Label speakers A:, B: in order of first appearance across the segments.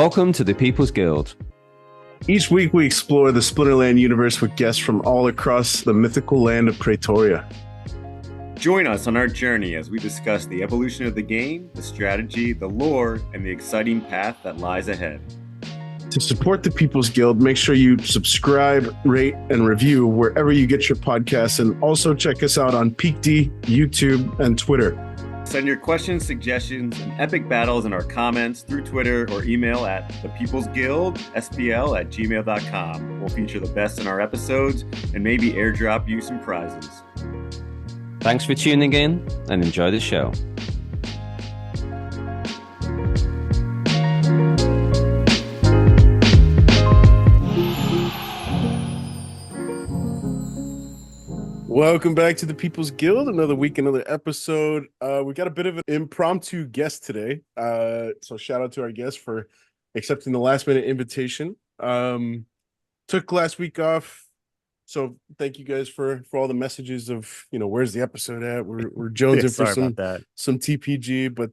A: Welcome to the People's Guild.
B: Each week we explore the Splinterland universe with guests from all across the mythical land of Praetoria.
C: Join us on our journey as we discuss the evolution of the game, the strategy, the lore, and the exciting path that lies ahead.
B: To support the People's Guild, make sure you subscribe, rate, and review wherever you get your podcasts, and also check us out on PeakD, YouTube, and Twitter.
C: Send your questions, suggestions, and epic battles in our comments through Twitter or email at thepeoplesguildspl@gmail.com. We'll feature the best in our episodes and maybe airdrop you some prizes.
A: Thanks for tuning in and enjoy the show.
B: Welcome back to the People's Guild. Another week, another episode. We got a bit of an impromptu guest today. So shout out to our guest for accepting the last minute invitation. Took last week off. So thank you guys for all the messages of, where's the episode at? We're jonesing for some TPG, but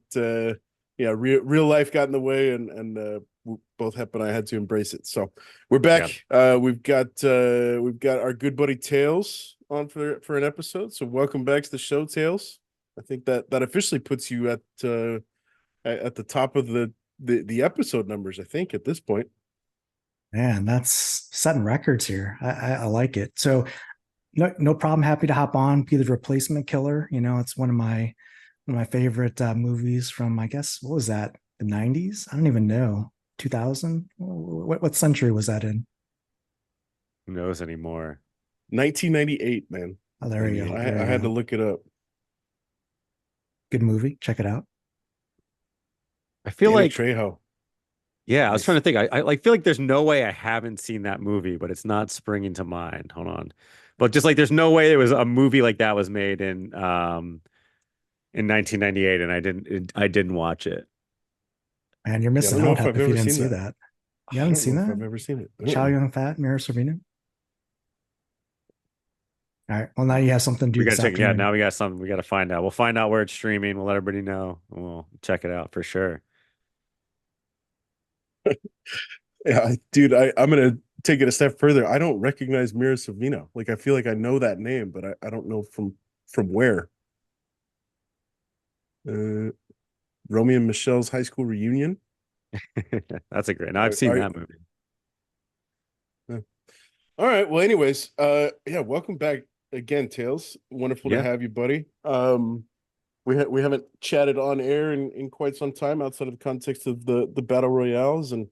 B: real life got in the way, and both Hep and I had to embrace it. So we're back. Yeah. We've got our good buddy Tails on for an episode. So welcome back to the show, Tails. I think that officially puts you at the top of the episode numbers, I think, at this point.
D: Man, that's setting records here. I like it. So no problem. Happy to hop on, be the replacement killer. It's one of my favorite movies from, I guess, what was that? The 90s? I don't even know. 2000? What century was that in?
C: Who knows anymore?
B: 1998, man.
D: Oh, there you go.
B: I had to look it up.
D: Good movie. Check it out.
C: I feel like
B: Trejo.
C: Yeah, I was trying to think. I feel like there's no way I haven't seen that movie, but it's not springing to mind. Hold on, but just like there's no way there was a movie like that was made in 1998, and I didn't watch it.
D: Man, you're missing out if you didn't see that. You haven't seen that?
B: I've never seen it.
D: Chow Yun-Fat, Mira Sorvino. All right. Well, now you have something to do.
C: We gotta check. Yeah, now we got something. We got to find out. We'll find out where it's streaming. We'll let everybody know. We'll check it out for sure.
B: Yeah, dude, I'm gonna take it a step further. I don't recognize Mira Sorvino. Like, I feel like I know that name, but I don't know from where. Romeo and Michelle's high school reunion.
C: That's a great. Now I've seen that movie.
B: All right. Well, anyways, welcome back again, Tails. Wonderful to have you, buddy. We haven't chatted on air in quite some time outside of the context of the Battle Royales, and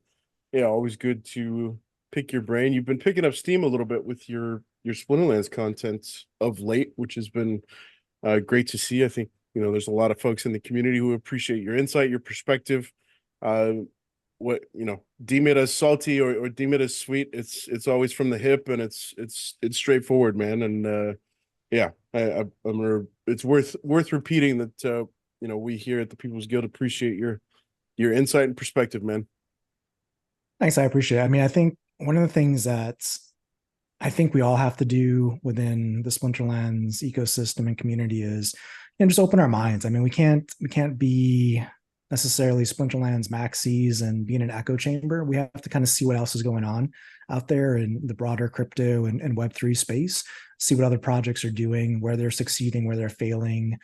B: always good to pick your brain. You've been picking up steam a little bit with your Splinterlands content of late, which has been great to see. I think there's a lot of folks in the community who appreciate your insight, your perspective. Deem it as salty or deem it as sweet. It's always from the hip, and it's straightforward, man. And it's worth repeating that we here at the People's Guild appreciate your insight and perspective, man.
D: Thanks, I appreciate it. I mean, I think one of the things that I think we all have to do within the Splinterlands ecosystem and community is just open our minds. I mean, we can't be necessarily Splinterlands maxis and be in an echo chamber. We have to kind of see what else is going on out there in the broader crypto and Web3 space, see what other projects are doing, where they're succeeding, where they're failing,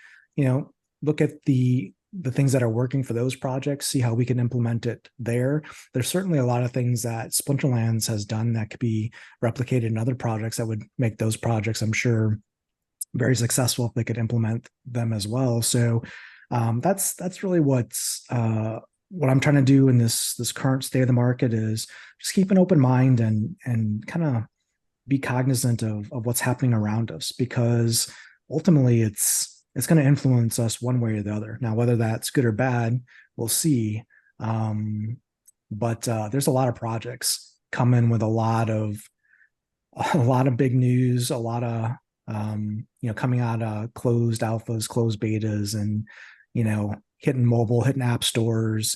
D: look at the things that are working for those projects, see how we can implement it there. There's certainly a lot of things that Splinterlands has done that could be replicated in other projects that would make those projects, I'm sure, very successful if they could implement them as well. So that's really what I'm trying to do in this current state of the market is just keep an open mind and kind of be cognizant of what's happening around us, because ultimately it's going to influence us one way or the other. Now, whether that's good or bad, we'll see. But there's a lot of projects coming with a lot of big news, a lot of coming out of closed alphas, closed betas, and hitting mobile, hitting app stores.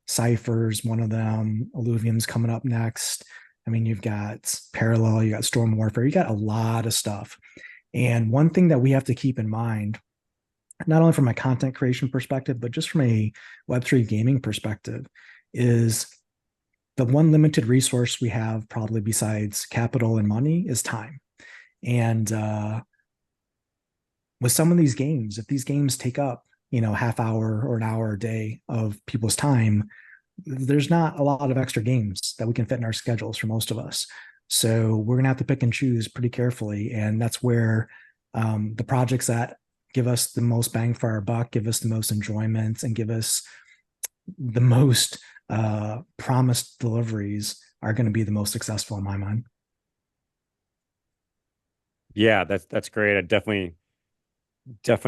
D: Cypher's one of them. Alluvium's coming up next. I mean, you've got Parallel, you got Storm Warfare, you got a lot of stuff. And one thing that we have to keep in mind, not only from a content creation perspective, but just from a Web3 gaming perspective, is the one limited resource we have, probably besides capital and money, is time. And with some of these games, if these games take up, half hour or an hour a day of people's time, there's not a lot of extra games that we can fit in our schedules for most of us. So we're going to have to pick and choose pretty carefully. And that's where the projects that give us the most bang for our buck, give us the most enjoyment, and give us the most promised deliveries are going to be the most successful in my mind.
C: Yeah, that's great. I definitely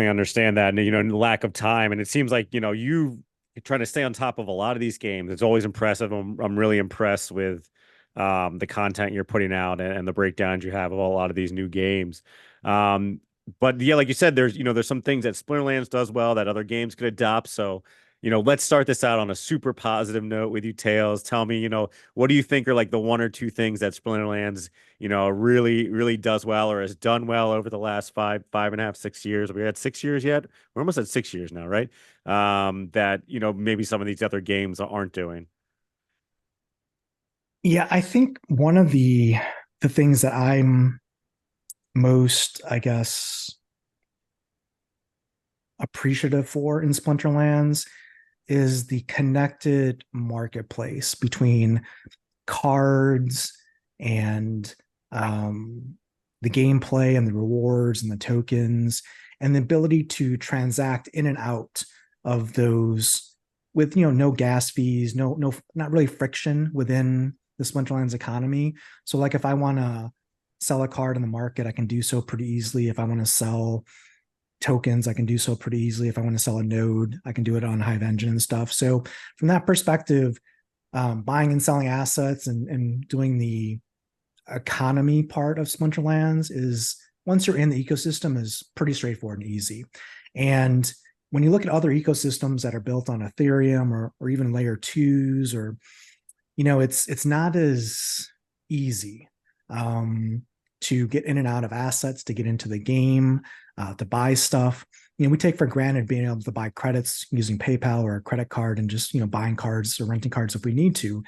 C: understand that. And lack of time. And it seems like, you're trying to stay on top of a lot of these games. It's always impressive. I'm really impressed with the content you're putting out and the breakdowns you have of a lot of these new games. But yeah, like you said, there's some things that Splinterlands does well that other games could adopt. So, let's start this out on a super positive note with you, Tails. Tell me, what do you think are like the one or two things that Splinterlands, really, really does well or has done well over the last 5.5, 6 years? Are we at 6 years yet? We're almost at 6 years now, right? That, maybe some of these other games aren't doing.
D: Yeah, I think one of the things that I'm most, I guess, appreciative for in Splinterlands is the connected marketplace between cards and the gameplay and the rewards and the tokens, and the ability to transact in and out of those with no gas fees, no not really friction within the Splinterlands economy. So like if I want to sell a card in the market, I can do so pretty easily. If I want to sell tokens, I can do so pretty easily. If I want to sell a node, I can do it on Hive Engine and stuff. So from that perspective, buying and selling assets and doing the economy part of Splinterlands is, once you're in the ecosystem, is pretty straightforward and easy. And when you look at other ecosystems that are built on Ethereum or even layer twos, or it's not as easy to get in and out of assets, to get into the game, to buy stuff. We take for granted being able to buy credits using PayPal or a credit card and just, buying cards or renting cards if we need to.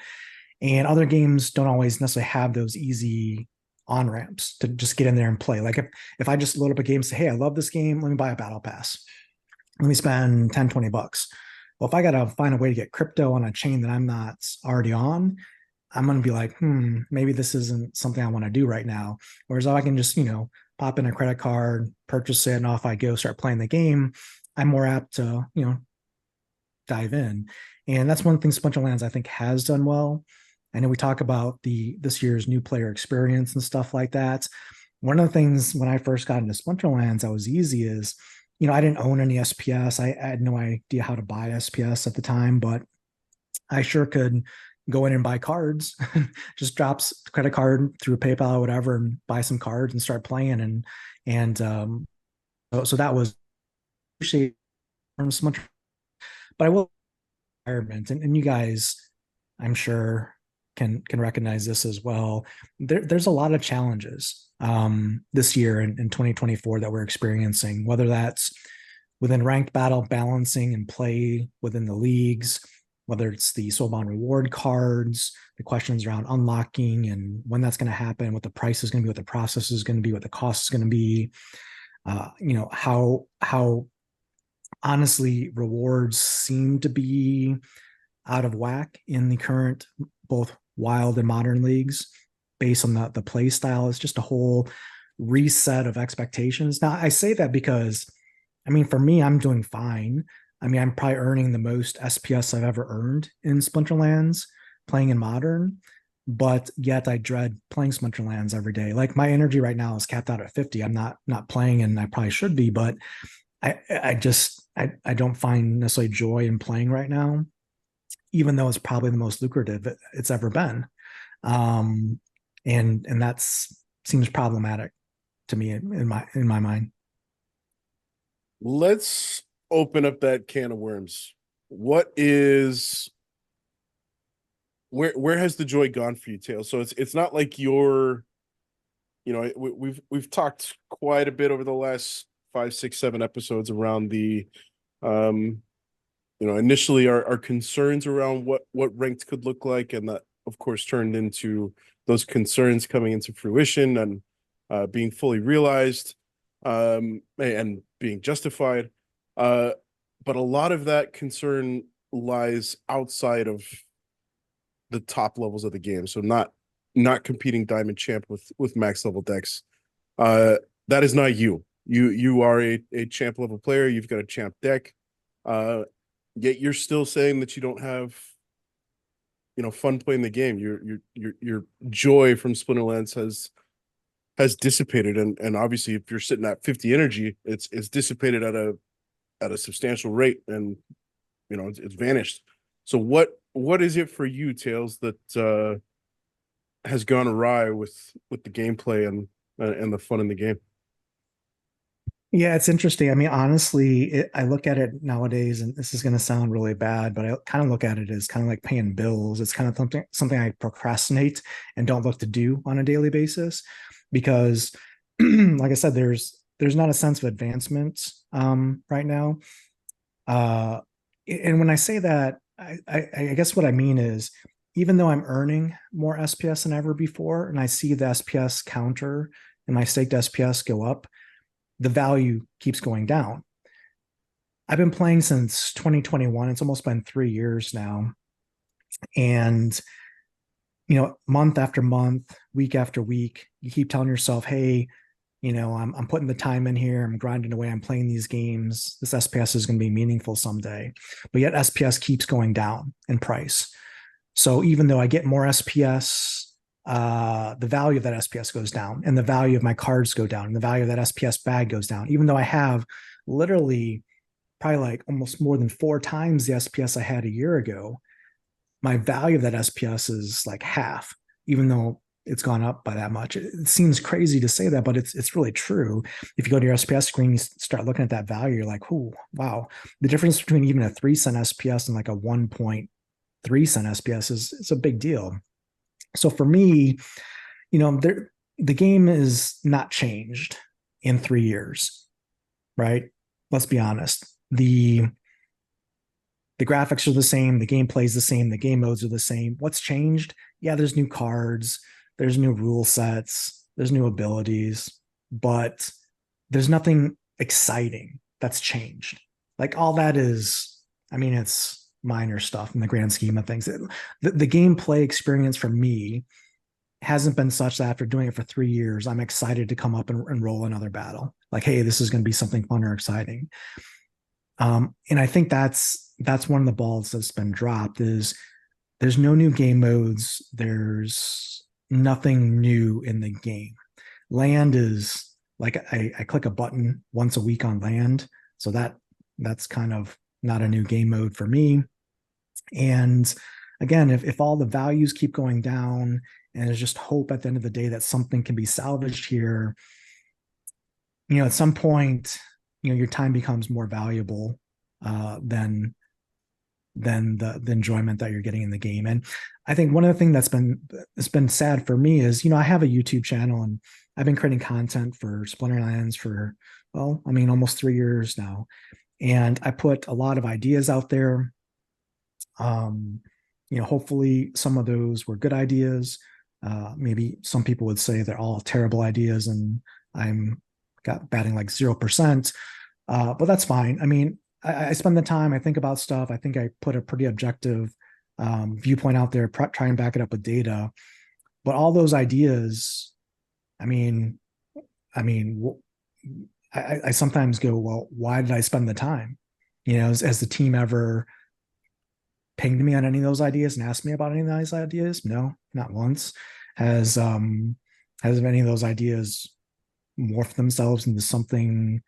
D: And other games don't always necessarily have those easy on ramps to just get in there and play. Like if I just load up a game and say, hey, I love this game, let me buy a battle pass. Let me spend 10, 20 bucks. Well, if I got to find a way to get crypto on a chain that I'm not already on, I'm going to be like, maybe this isn't something I want to do right now. Whereas if I can just, pop in a credit card, purchase it, and off I go, start playing the game, I'm more apt to, dive in. And that's one thing Splinterlands, I think, has done well. I know we talk about this year's new player experience and stuff like that. One of the things when I first got into Splinterlands that was easy is, I didn't own any SPS. I had no idea how to buy SPS at the time, but I sure could go in and buy cards, just drops credit card through PayPal or whatever and buy some cards and start playing. So that was appreciate so much. But I will environment, and you guys, I'm sure, can recognize this as well. There's a lot of challenges this year in 2024 that we're experiencing, whether that's within ranked battle balancing and play within the leagues, whether it's the soul bond reward cards, the questions around unlocking and when that's going to happen, what the price is going to be, what the process is going to be, what the cost is going to be, how honestly rewards seem to be out of whack in the current both wild and modern leagues based on the play style. It's just a whole reset of expectations. Now, I say that because, for me, I'm doing fine. I'm probably earning the most SPS I've ever earned in Splinterlands playing in modern, but yet I dread playing Splinterlands every day. Like my energy right now is capped out at 50. I'm not playing, and I probably should be, but I don't find necessarily joy in playing right now, even though it's probably the most lucrative it's ever been. And that seems problematic to me in my mind.
B: Let's open up that can of worms. Where has the joy gone for you, Tails? So it's not like you're, we've talked quite a bit over the last 5, 6, 7 episodes around the initially our concerns around what ranked could look like, and that of course turned into those concerns coming into fruition and being fully realized, and being justified. But a lot of that concern lies outside of the top levels of the game. So not competing Diamond Champ with max level decks. That is not you. You are a champ level player. You've got a champ deck. Yet you're still saying that you don't have fun playing the game. Your joy from Splinterlands has dissipated, and obviously if you're sitting at 50 energy, it's dissipated at a substantial rate, and it's vanished. So what is it for you, Tails, that has gone awry with the gameplay and the fun in the game?
D: Yeah, it's interesting. I mean, honestly, I look at it nowadays, and this is going to sound really bad, but I kind of look at it as kind of like paying bills. It's kind of something I procrastinate and don't look to do on a daily basis, because, like I said, there's not a sense of advancement right now. And when I say that, I guess what I mean is, even though I'm earning more SPS than ever before, and I see the SPS counter and my staked SPS go up, the value keeps going down. I've been playing since 2021. It's almost been 3 years now. And, month after month, week after week, you keep telling yourself, hey, I'm putting the time in here. I'm grinding away. I'm playing these games. This SPS is going to be meaningful someday. But yet SPS keeps going down in price. So even though I get more SPS, the value of that SPS goes down, and the value of my cards go down, and the value of that SPS bag goes down, even though I have literally probably like almost more than 4 times the SPS I had a year ago. My value of that SPS is like half, even though it's gone up by that much. It seems crazy to say that, but it's really true. If you go to your SPS screen, you start looking at that value, you're like, oh, wow. The difference between even a 3-cent SPS and like a 1.3-cent SPS is a big deal. So for me, the game is not changed in 3 years, right? Let's be honest. The graphics are the same. The gameplay is the same. The game modes are the same. What's changed? Yeah, there's new cards. There's new rule sets. There's new abilities. But there's nothing exciting that's changed. Like all that is, it's minor stuff in the grand scheme of things. The gameplay experience for me hasn't been such that after doing it for 3 years, I'm excited to come up and roll another battle. Like, hey, this is going to be something fun or exciting. And I think that's one of the balls that's been dropped is there's no new game modes. There's nothing new in the game. Land is like I click a button once a week on land. So that's kind of not a new game mode for me. And again, if all the values keep going down and there's just hope at the end of the day that something can be salvaged here, at some point, your time becomes more valuable than the enjoyment that you're getting in the game. And I think one of the things that's been sad for me is, I have a YouTube channel and I've been creating content for Splinterlands for, almost 3 years now. And I put a lot of ideas out there. Hopefully some of those were good ideas. Maybe some people would say they're all terrible ideas and I'm batting like 0%. But that's fine. I spend the time, I think about stuff. I think I put a pretty objective viewpoint out there, try and back it up with data. But all those ideas, I sometimes go, well, why did I spend the time? Has the team ever pinged me on any of those ideas and asked me about any of those ideas? No, not once. Has any of those ideas morphed themselves into something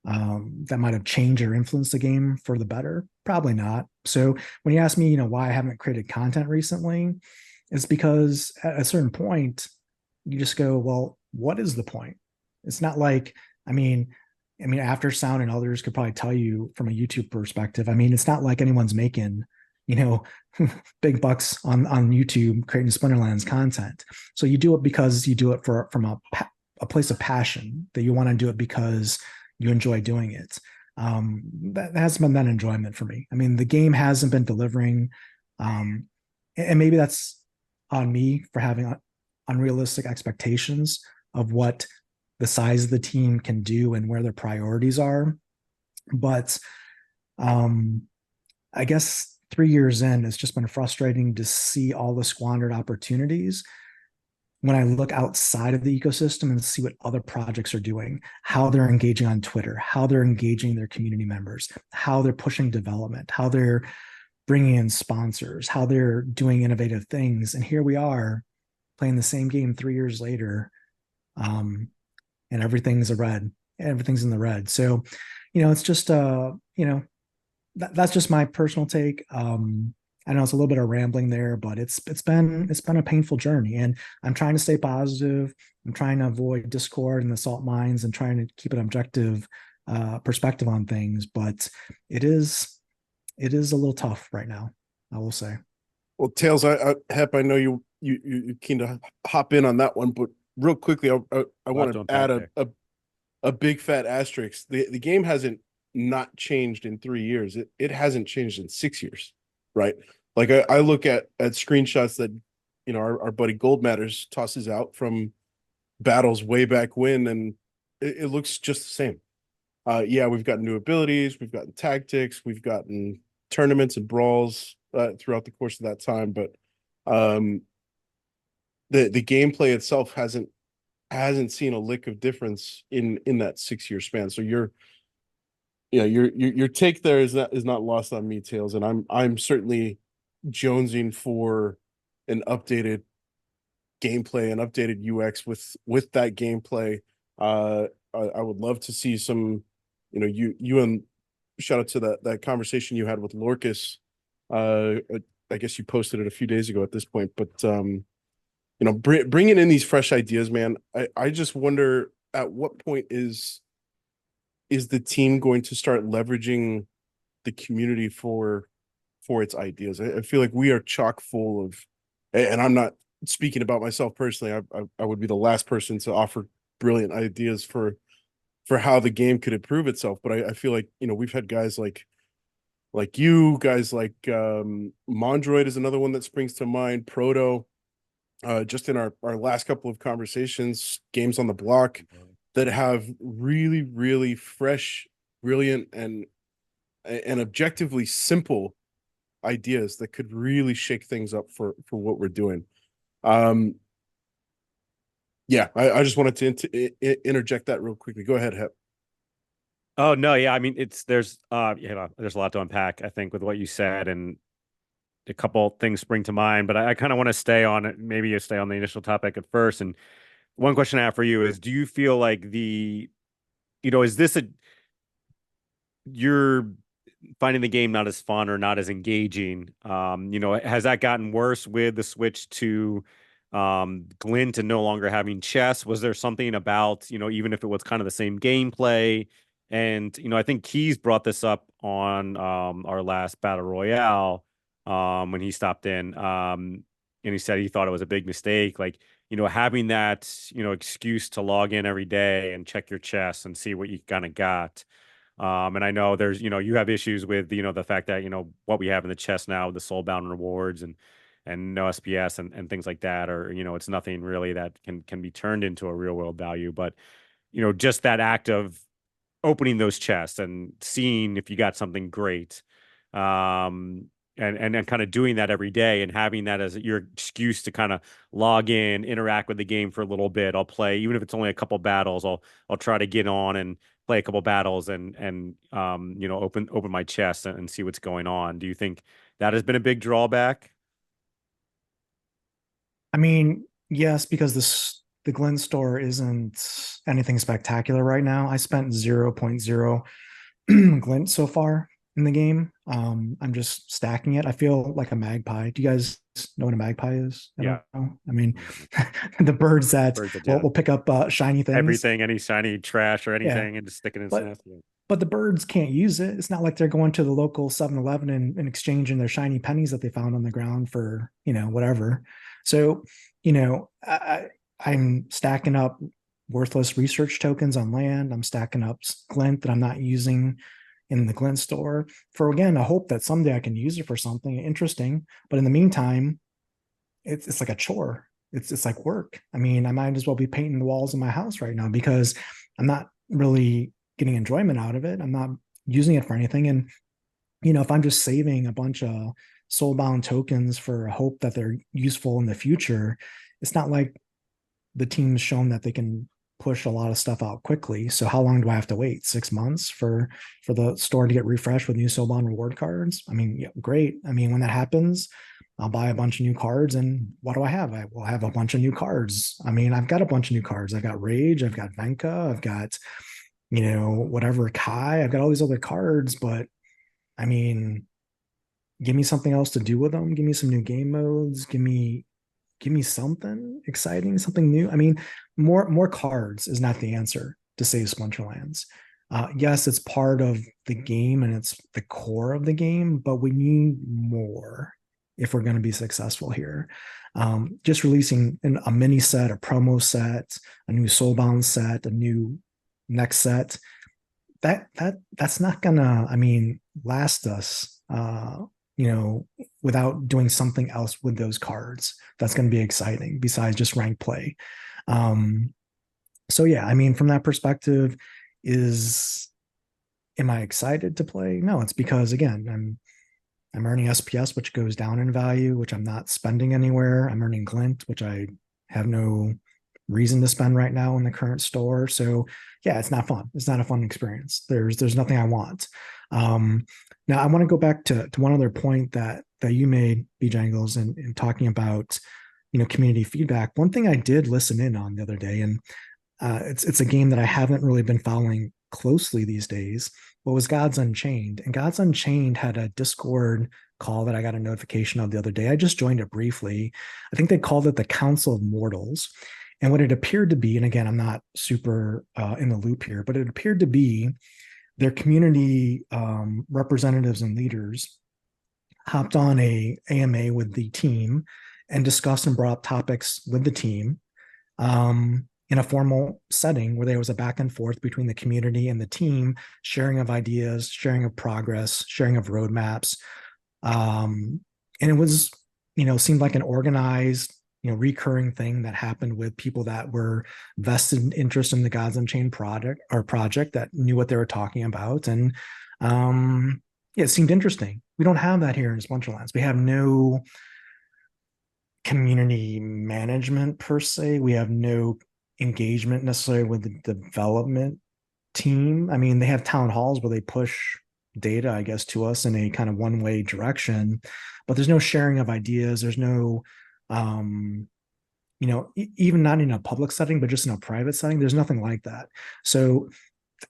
D: that might have changed or influenced the game for the better? Probably not. So when you ask me, why I haven't created content recently, it's because at a certain point, you just go, well, what is the point? It's not like, After Sound and others could probably tell you from a YouTube perspective. It's not like anyone's making, big bucks on YouTube creating Splinterlands content. So you do it because you do it from a place of passion, that you want to do it because you enjoy doing it. that hasn't been that enjoyment for me. I mean, the game hasn't been delivering, and maybe that's on me for having unrealistic expectations of what the size of the team can do and where their priorities are. But I guess 3 years in, it's just been frustrating to see all the squandered opportunities when I look outside of the ecosystem and see what other projects are doing, how they're engaging on Twitter, how they're engaging their community members, how they're pushing development, how they're bringing in sponsors, how they're doing innovative things. And here we are playing the same game 3 years later, and everything's everything's in the red. So, it's just that's just my personal take. I know it's a little bit of rambling there, but it's been a painful journey, and I'm trying to stay positive. I'm trying to avoid discord and the salt mines, and trying to keep an objective perspective on things. But it is a little tough right now, I will say.
B: Well, Tails, Hep, I know you're keen to hop in on that one, but real quickly, I want to add a big fat asterisk. The game hasn't not changed in 3 years. It hasn't changed in 6 years, right? Like I look at screenshots that our buddy Gold Matters tosses out from battles way back when, and it looks just the same. Yeah, we've got new abilities, we've gotten tactics, we've gotten tournaments and brawls throughout the course of that time, but the gameplay itself hasn't seen a lick of difference in that 6 year span. So your take there is not lost on me, Tails, and I'm certainly jonesing for an updated gameplay, an updated UX with that gameplay. I would love to see some, you and shout out to that conversation you had with Lorcas. I guess you posted it a few days ago at this point, but bringing in these fresh ideas, man. I just wonder at what point is the team going to start leveraging the community for its ideas? I feel like we are chock full of, and I'm not speaking about myself personally. I would be the last person to offer brilliant ideas for how the game could improve itself. But I feel like, we've had guys like you guys, like Mondroid is another one that springs to mind. Proto, just in our last couple of conversations, Games on the Block, that have really, really fresh, brilliant, and objectively simple ideas that could really shake things up for what we're doing. Yeah, I just wanted to interject that real quickly. Go ahead, Hep.
C: Oh no, yeah. I mean, there's a lot to unpack, I think, with what you said, and a couple things spring to mind. But I kind of want to stay on it. Maybe you stay on the initial topic at first. And one question I have for you is: do you feel like is this you're finding the game not as fun or not as engaging? Has that gotten worse with the switch to Glint and no longer having chess? Was there something about, even if it was kind of the same gameplay? And, I think Keys brought this up on our last Battle Royale when he stopped in. And he said he thought it was a big mistake. Like, having that, excuse to log in every day and check your chess and see what you kind of got. And I know there's, you have issues with, the fact that, what we have in the chest now, the soulbound rewards and no SPS and things like that, or, it's nothing really that can be turned into a real world value. But, just that act of opening those chests and seeing if you got something great, and kind of doing that every day and having that as your excuse to kind of log in, interact with the game for a little bit. I'll play, even if it's only a couple battles, I'll try to get on and play a couple battles and open my chest and see what's going on. Do you think that has been a big drawback?
D: I mean, yes, because the Glint store isn't anything spectacular right now. I spent 0.0 Glint so far in the game. I'm just stacking it. I feel like a magpie. Do you guys know what a magpie is? I don't know. I mean, the birds that will pick up shiny things.
C: Everything, any shiny trash or anything, and just stick it in its nest.
D: But the birds can't use it. It's not like they're going to the local 7-Eleven and exchanging their shiny pennies that they found on the ground for, whatever. So, I'm stacking up worthless research tokens on land. I'm stacking up Glint that I'm not using in the Glint store for, again, a hope that someday I can use it for something interesting. But in the meantime, it's like a chore. It's like work. I mean, I might as well be painting the walls in my house right now because I'm not really getting enjoyment out of it. I'm not using it for anything. And, if I'm just saving a bunch of soulbound tokens for hope that they're useful in the future, it's not like the team's shown that they can push a lot of stuff out quickly. So how long do I have to wait? 6 months for the store to get refreshed with new soulbound reward cards? I mean, yeah, great. I mean, when that happens, I'll buy a bunch of new cards, and what do I have? I will have a bunch of new cards. I mean, I've got a bunch of new cards. I've got Rage, I've got Venka, I've got, whatever, Kai. I've got all these other cards, but I mean, give me something else to do with them. Give me some new game modes. Give me something exciting, something new. I mean, more cards is not the answer to save Splinterlands. Yes, it's part of the game and it's the core of the game, but we need more if we're going to be successful here. Just releasing a mini set, a promo set, a new Soulbound set, a new next set, that's not gonna, last us. Without doing something else with those cards that's going to be exciting besides just rank play. So yeah, from that perspective, am I excited to play? No, it's because, again, I'm earning SPS, which goes down in value, which I'm not spending anywhere. I'm earning Glint, which I have no reason to spend right now in the current store. So yeah, it's not fun. It's not a fun experience. There's nothing I want. Now I want to go back to one other point that you made, Bjangles, in talking about, community feedback. One thing I did listen in on the other day, and it's a game that I haven't really been following closely these days, but was Gods Unchained. And Gods Unchained had a Discord call that I got a notification of the other day. I just joined it briefly. I think they called it the Council of Mortals. And what it appeared to be, and again, I'm not super in the loop here, but it appeared to be their community representatives and leaders hopped on a AMA with the team and discussed and brought up topics with the team in a formal setting where there was a back and forth between the community and the team, sharing of ideas, sharing of progress, sharing of roadmaps. And it was, seemed like an organized, recurring thing that happened with people that were vested in interest in the Gods Unchained project that knew what they were talking about. And yeah, it seemed interesting. We don't have that here in Splinterlands. We have no community management per se. We have no engagement necessarily with the development team. They have town halls where they push data, I guess, to us in a kind of one-way direction, but there's no sharing of ideas. There's no even not in a public setting, but just in a private setting, there's nothing like that. So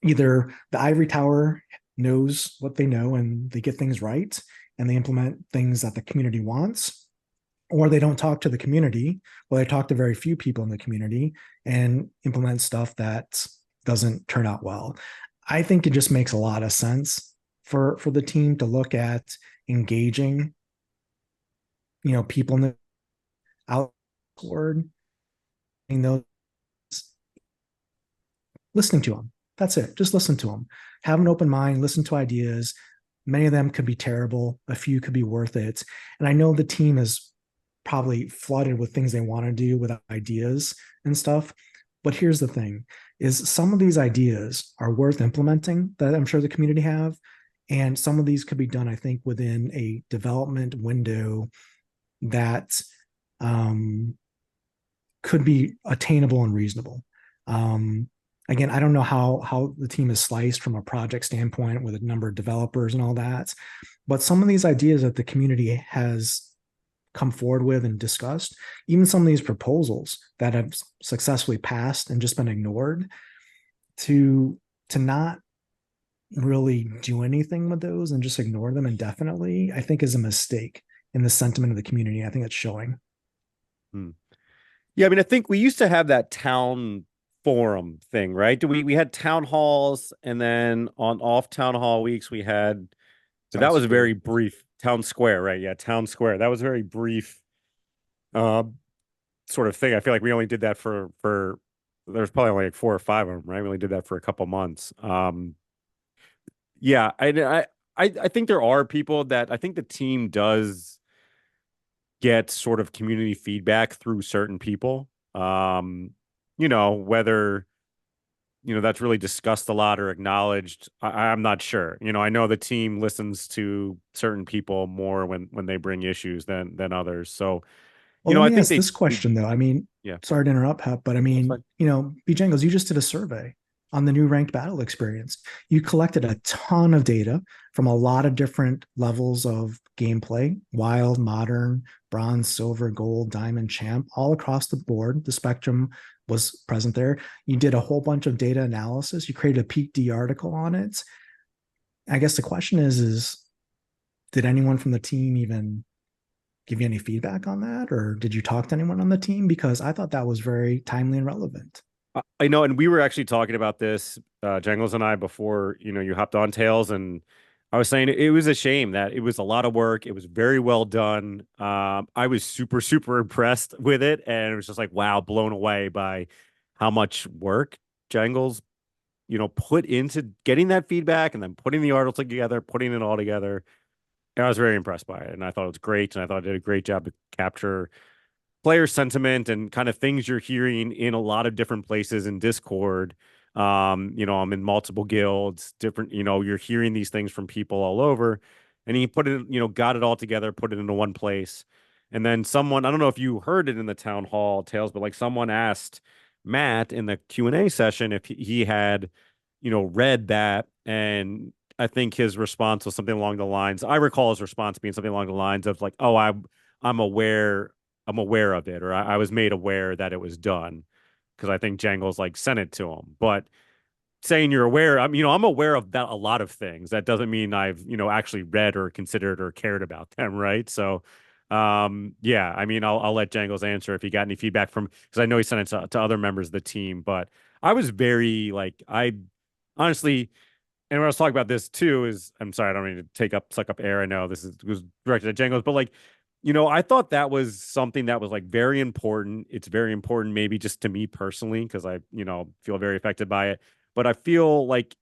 D: either the ivory tower knows what they know and they get things right and they implement things that the community wants, or they don't talk to the community, or they talk to very few people in the community and implement stuff that doesn't turn out well. I think it just makes a lot of sense for the team to look at engaging people in the outward, listening to them. That's it. Just listen to them. Have an open mind, listen to ideas. Many of them could be terrible. A few could be worth it. And I know the team is probably flooded with things they want to do with ideas and stuff. But here's the thing, is some of these ideas are worth implementing that I'm sure the community have. And some of these could be done, I think, within a development window that could be attainable and reasonable. Again, I don't know how the team is sliced from a project standpoint with a number of developers and all that, but some of these ideas that the community has come forward with and discussed, even some of these proposals that have successfully passed and just been ignored, to not really do anything with those and just ignore them indefinitely, I think is a mistake in the sentiment of the community. I think it's showing.
C: Yeah, I think we used to have that town forum thing, right? We had town halls, and then on off town hall weeks we had, but that was a very brief town square, right? Yeah, town square. That was a very brief sort of thing. I feel like we only did that for there's probably only like 4 or 5 of them, right? We only did that for a couple months. Yeah, I think there are people that I think the team does get sort of community feedback through certain people. Whether that's really discussed a lot or acknowledged, I'm not sure. I know the team listens to certain people more when they bring issues than others. So,
D: Well, let
C: I
D: me
C: think
D: ask this question though. I mean,
C: yeah,
D: sorry to interrupt, Hap, but I
C: that's
D: mean,
C: fine.
D: Bjangles, you just did a survey on the new ranked battle experience. You collected a ton of data from a lot of different levels of gameplay, wild, modern, bronze, silver, gold, diamond, champ, all across the board. The spectrum was present there. You did a whole bunch of data analysis. You created a Peak D article on it. I guess the question is did anyone from the team even give you any feedback on that, or did you talk to anyone on the team? Because I thought that was very timely and relevant.
C: I know, and we were actually talking about this, Jangles and I, before you hopped on Tails, and I was saying it was a shame that it was a lot of work. It was very well done. I was super super impressed with it, and it was just like wow, blown away by how much work Jangles put into getting that feedback and then putting the article together, putting it all together. And I was very impressed by it, and I thought it was great, and I thought it did a great job to capture player sentiment and kind of things you're hearing in a lot of different places in Discord. I'm in multiple guilds, different, you're hearing these things from people all over. And he put it, got it all together, put it into one place. And then someone, I don't know if you heard it in the town hall tales, but like someone asked Matt in the Q&A session if he had, read that. And I think his response was something along the lines, I recall his response being something along the lines of like, oh, I'm aware of it, or I was made aware that it was done because I think Jangles like sent it to him. But saying you're aware, I'm aware of that a lot of things. That doesn't mean I've actually read or considered or cared about them, right? So, yeah, I'll let Jangles answer if he got any feedback from because I know he sent it to other members of the team. But I was very like I honestly. And when I was talking about this too, is I'm sorry, I don't mean to suck up air. I know was directed at Jangles, but like I thought that was something that was like very important. It's very important, maybe just to me personally, because I, feel very affected by it. But I feel like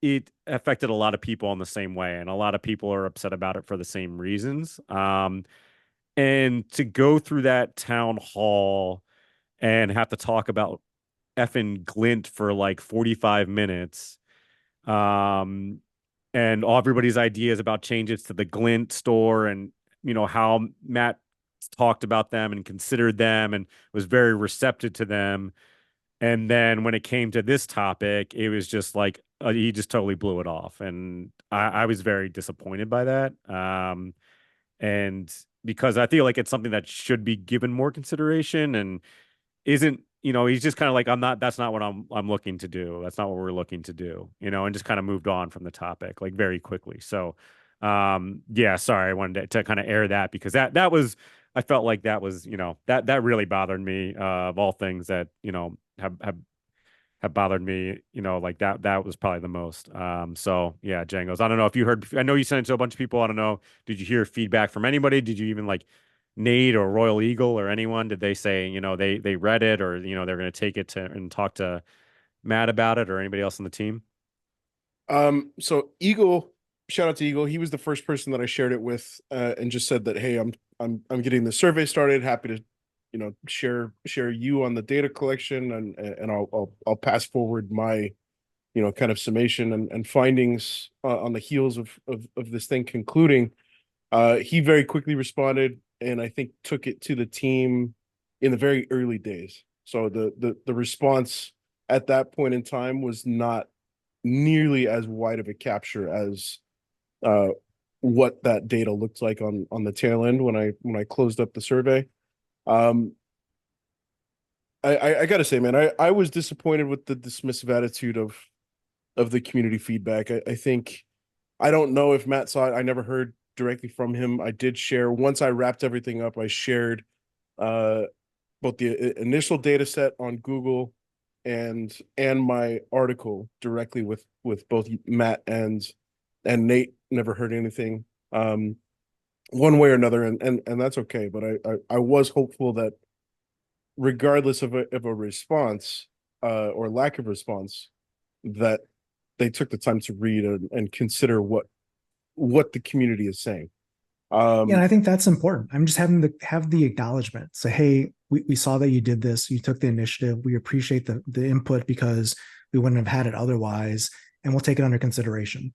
C: it affected a lot of people in the same way, and a lot of people are upset about it for the same reasons. And to go through that town hall and have to talk about effing Glint for like 45 minutes, um, and everybody's ideas about changes to the Glint store and how Matt talked about them and considered them and was very receptive to them. And then when it came to this topic, it was just like he just totally blew it off, and I was very disappointed by that. And because I feel like it's something that should be given more consideration and isn't he's just kind of like that's not what I'm looking to do, that's not what we're looking to do, and just kind of moved on from the topic like very quickly. So yeah, sorry, I wanted to kind of air that because that was I felt like that was that really bothered me, of all things that have bothered me, like that was probably the most. So yeah, Jangles, I don't know if you heard, I know you sent it to a bunch of people, I don't know, did you hear feedback from anybody? Did you even like Nate or Royal Eagle or anyone? Did they say, they read it, or, they're going to take it to and talk to Matt about it, or anybody else on the team?
B: So Eagle, shout out to Eagle. He was the first person that I shared it with, and just said that, hey, I'm getting the survey started. Happy to, share you on the data collection, and I'll pass forward my, kind of summation and findings on the heels of this thing concluding. He very quickly responded, and I think took it to the team in the very early days. So the response at that point in time was not nearly as wide of a capture as uh, what that data looked like on the tail end when I closed up the survey. Um, I gotta say, man, I was disappointed with the dismissive attitude of the community feedback. I think I don't know if Matt saw it. I never heard directly from him. I did share once I wrapped everything up. I shared uh, both the initial data set on Google and my article directly with both Matt and Nate. Never heard anything one way or another, and that's okay. But I was hopeful that regardless of a response or lack of response, that they took the time to read and consider what the community is saying.
D: Yeah, and I think that's important. I'm just having to have the acknowledgement. Say, hey, we saw that you did this. You took the initiative. We appreciate the input because we wouldn't have had it otherwise, and we'll take it under consideration.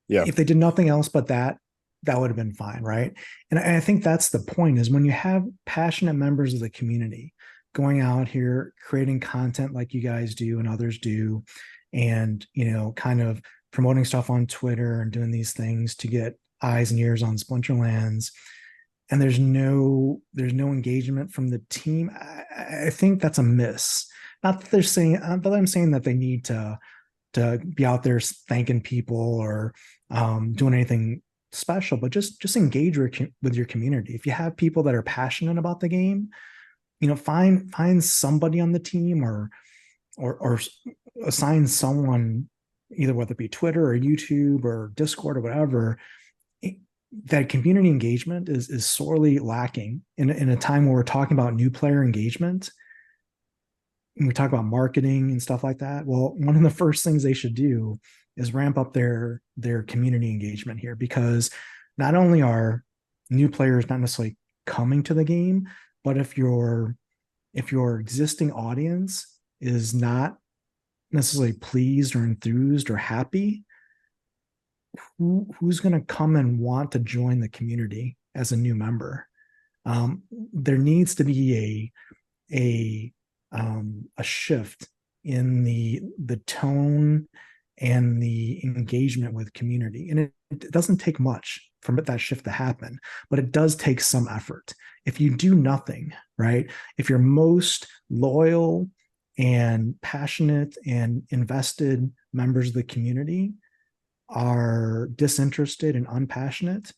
B: Yeah.
D: If they did nothing else but that, that would have been fine, right? And I think that's the point, is when you have passionate members of the community going out here creating content like you guys do and others do, and kind of promoting stuff on Twitter and doing these things to get eyes and ears on Splinterlands, and there's no engagement from the team. I think that's a miss. Not that they're saying, but I'm saying that they need to be out there thanking people or doing anything special, but just engage with your community. If you have people that are passionate about the game, find somebody on the team or assign someone, either whether it be Twitter or YouTube or Discord or whatever. That community engagement is sorely lacking in a time where we're talking about new player engagement. And we talk about marketing and stuff like that. Well, one of the first things they should do is ramp up their community engagement here, because not only are new players not necessarily coming to the game, but if your existing audience is not necessarily pleased or enthused or happy, who's going to come and want to join the community as a new member? There needs to be a shift in the tone and the engagement with community, and it doesn't take much for that shift to happen, but it does take some effort. If you do nothing, right? If your most loyal and passionate and invested members of the community are disinterested and unpassionate,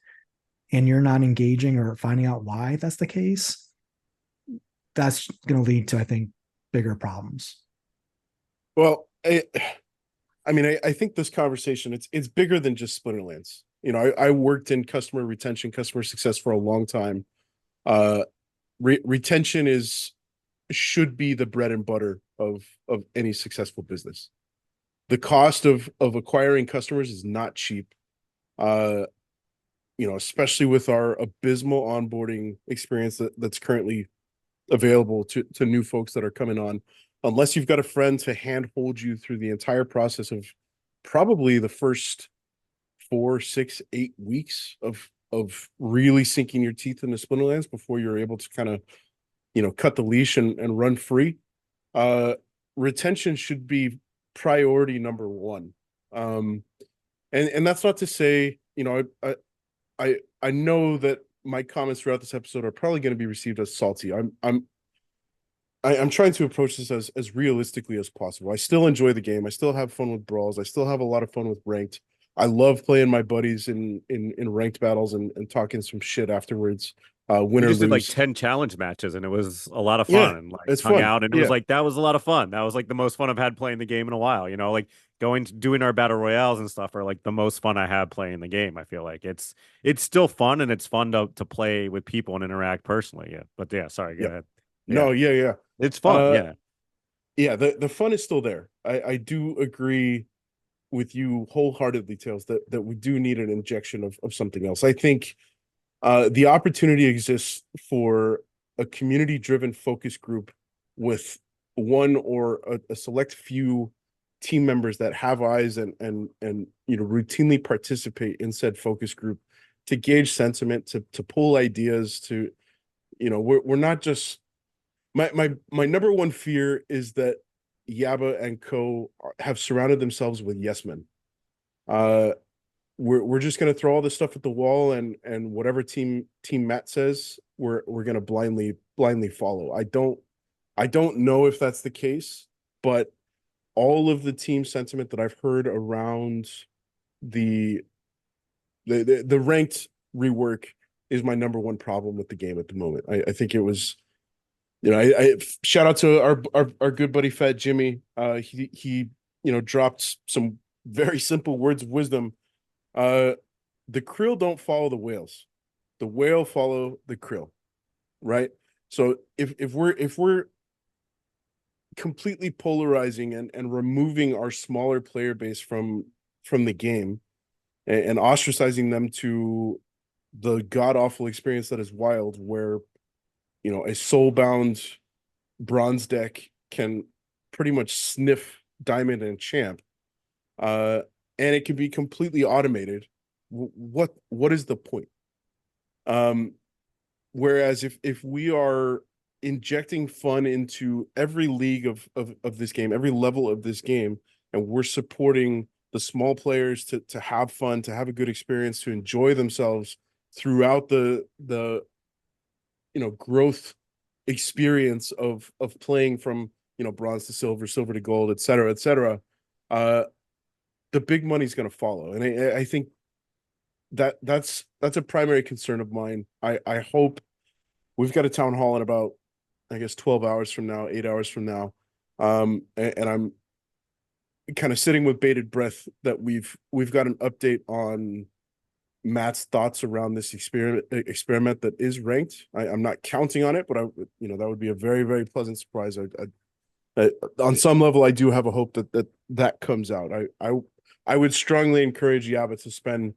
D: and you're not engaging or finding out why that's the case, that's going to lead to, I think, bigger problems.
B: Well, I think this conversation, it's bigger than just Splinterlands. I worked in customer retention, customer success for a long time. Retention should be the bread and butter of any successful business. The cost of acquiring customers is not cheap. Especially with our abysmal onboarding experience that's currently available to new folks that are coming on. Unless you've got a friend to handhold you through the entire process of probably the first 4, 6, 8 weeks of really sinking your teeth into Splinterlands before you're able to kind of, cut the leash and run free. Retention should be priority number one. And that's not to say, I know that my comments throughout this episode are probably going to be received as salty. I'm trying to approach this as realistically as possible. I still enjoy the game. I still have fun with brawls. I still have a lot of fun with ranked. I love playing my buddies in ranked battles and talking some shit afterwards. Win or lose.
C: We just did like 10 challenge matches, and it was a lot of fun.
B: Yeah,
C: and
B: it's
C: hung
B: fun.
C: out, and it was like, that was a lot of fun. That was like the most fun I've had playing the game in a while. Like doing our battle royales and stuff are like the most fun I have playing the game. I feel like it's still fun, and it's fun to play with people and interact personally. Yeah, but yeah, sorry, go ahead.
B: No, yeah.
C: It's fun.
B: Yeah. The fun is still there. I do agree with you wholeheartedly, Tails, that we do need an injection of something else. I think the opportunity exists for a community-driven focus group with one or a select few team members that have eyes and routinely participate in said focus group to gauge sentiment, to pull ideas, to we're not just my number one fear is that Yaba and co have surrounded themselves with yes men. We're just going to throw all this stuff at the wall, and whatever team Matt says, we're going to blindly follow. I don't know if that's the case, but all of the team sentiment that I've heard around the ranked rework is my number one problem with the game at the moment. I think it was, I shout out to our good buddy Fat Jimmy. He dropped some very simple words of wisdom. The krill don't follow the whales. The whale follow the krill, right? So if we're completely polarizing and removing our smaller player base from the game and ostracizing them to the god-awful experience that is Wild, where a soulbound bronze deck can pretty much sniff diamond and champ, and it can be completely automated. What is the point? Whereas if we are injecting fun into every league of this game, every level of this game, and we're supporting the small players to have fun, to have a good experience, to enjoy themselves throughout the growth experience of playing from bronze to silver, silver to gold, et cetera, the big money's going to follow. And I think that's a primary concern of mine. I hope we've got a town hall in about, I guess, 12 hours from now, 8 hours from now. And I'm kind of sitting with bated breath that we've got an update on Matt's thoughts around this experiment that is ranked. I'm not counting on it, but that would be a very, very pleasant surprise. On some level, I do have a hope that comes out. I would strongly encourage Yaba to spend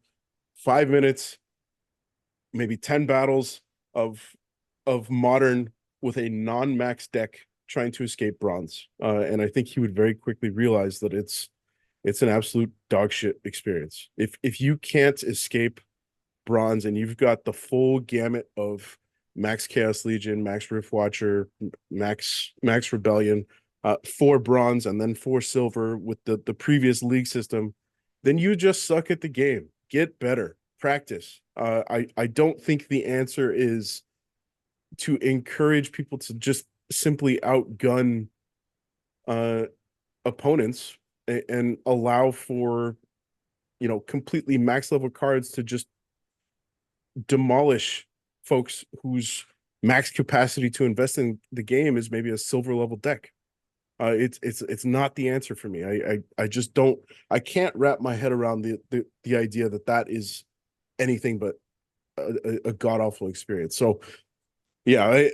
B: 5 minutes, maybe 10 battles of modern with a non-max deck trying to escape bronze. And I think he would very quickly realize that it's an absolute dog shit experience. If you can't escape bronze and you've got the full gamut of max Chaos Legion, max Rift Watcher, max Rebellion, 4 bronze and then 4 silver with the previous league system, then you just suck at the game. Get better, practice. I don't think the answer is to encourage people to just simply outgun opponents and allow for completely max level cards to just demolish folks whose max capacity to invest in the game is maybe a silver level deck. It's not the answer for me. I just don't. I can't wrap my head around the idea that is anything but a god awful experience. So yeah,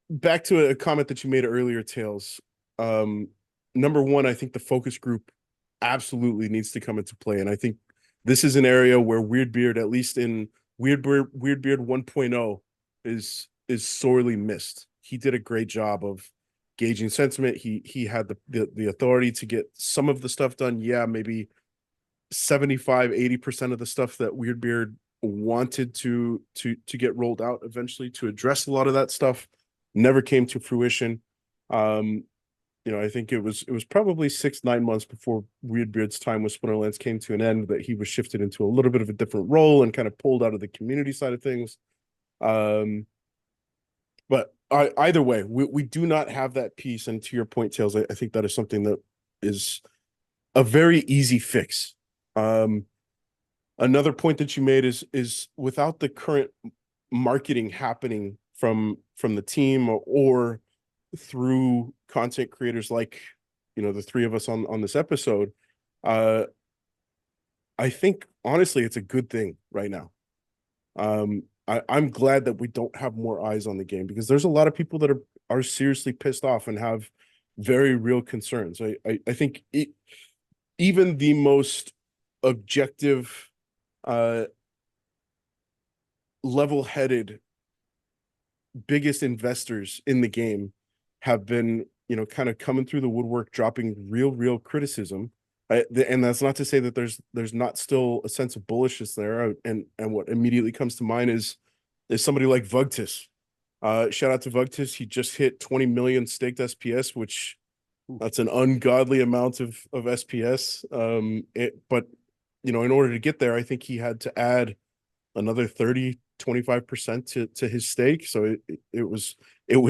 B: back to a comment that you made earlier, Tails. Number one, I think the focus group absolutely needs to come into play, and I think this is an area where Weirdbeard, at least in Weirdbeard 1.0, is sorely missed. He did a great job of gauging sentiment. He had the authority to get some of the stuff done. Yeah, maybe 75-80% of the stuff that Weirdbeard wanted to get rolled out eventually to address a lot of that stuff never came to fruition. I think it was probably 6-9 months before Weirdbeard's time with Splinterlands came to an end that he was shifted into a little bit of a different role and kind of pulled out of the community side of things. But either way, we do not have that piece. And to your point, Tails, I think that is something that is a very easy fix. Another point that you made is without the current marketing happening from the team or through content creators like the three of us on this episode, I think honestly it's a good thing right now. I'm glad that we don't have more eyes on the game, because there's a lot of people that are seriously pissed off and have very real concerns. I think even the most objective, level-headed, biggest investors in the game have been, kind of coming through the woodwork, dropping real criticism. And that's not to say that there's not still a sense of bullishness there. And what immediately comes to mind is somebody like Vugtis. Shout out to Vugtis. He just hit 20 million staked SPS, which that's an ungodly amount of SPS. But in order to get there, I think he had to add another 25% to his stake. So it was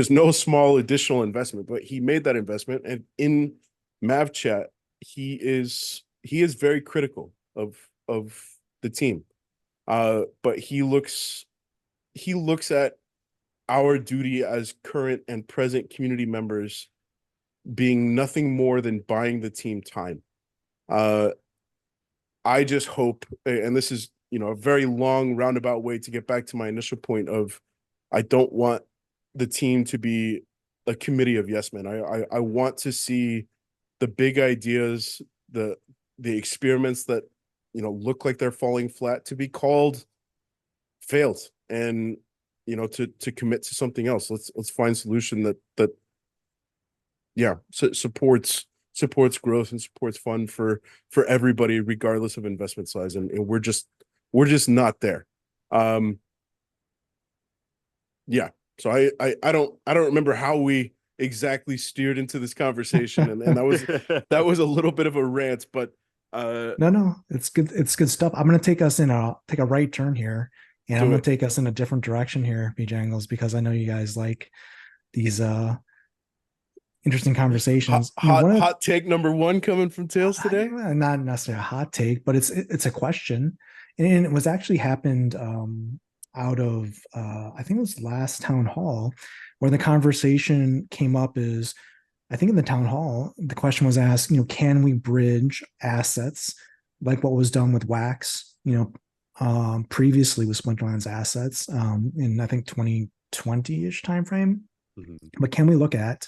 B: no small additional investment, but he made that investment. And in Mav chat, he is very critical of the team. But he looks at our duty as current and present community members being nothing more than buying the team time. I just hope, and this is a very long roundabout way to get back to my initial point of, I don't want the team to be a committee of yes men. I want to see the big ideas, the experiments that look like they're falling flat to be called failed, and to commit to something else. Let's find solution that supports growth and supports fun for everybody, regardless of investment size. And we're just not there. Yeah. So I don't remember how we exactly steered into this conversation, and that was a little bit of a rant, but
D: no, it's good stuff. I'm gonna take a right turn here, and I'm gonna take us in a different direction here, B-Jangles, because I know you guys like these interesting conversations.
B: Hot take number one coming from Tails today.
D: Not necessarily a hot take, but it's a question, and it was actually happened out of I think it was last town hall, where the conversation came up. Is I think in the town hall, the question was asked, can we bridge assets like what was done with Wax, previously with Splinterlands assets in I think 2020-ish timeframe. Mm-hmm. But can we look at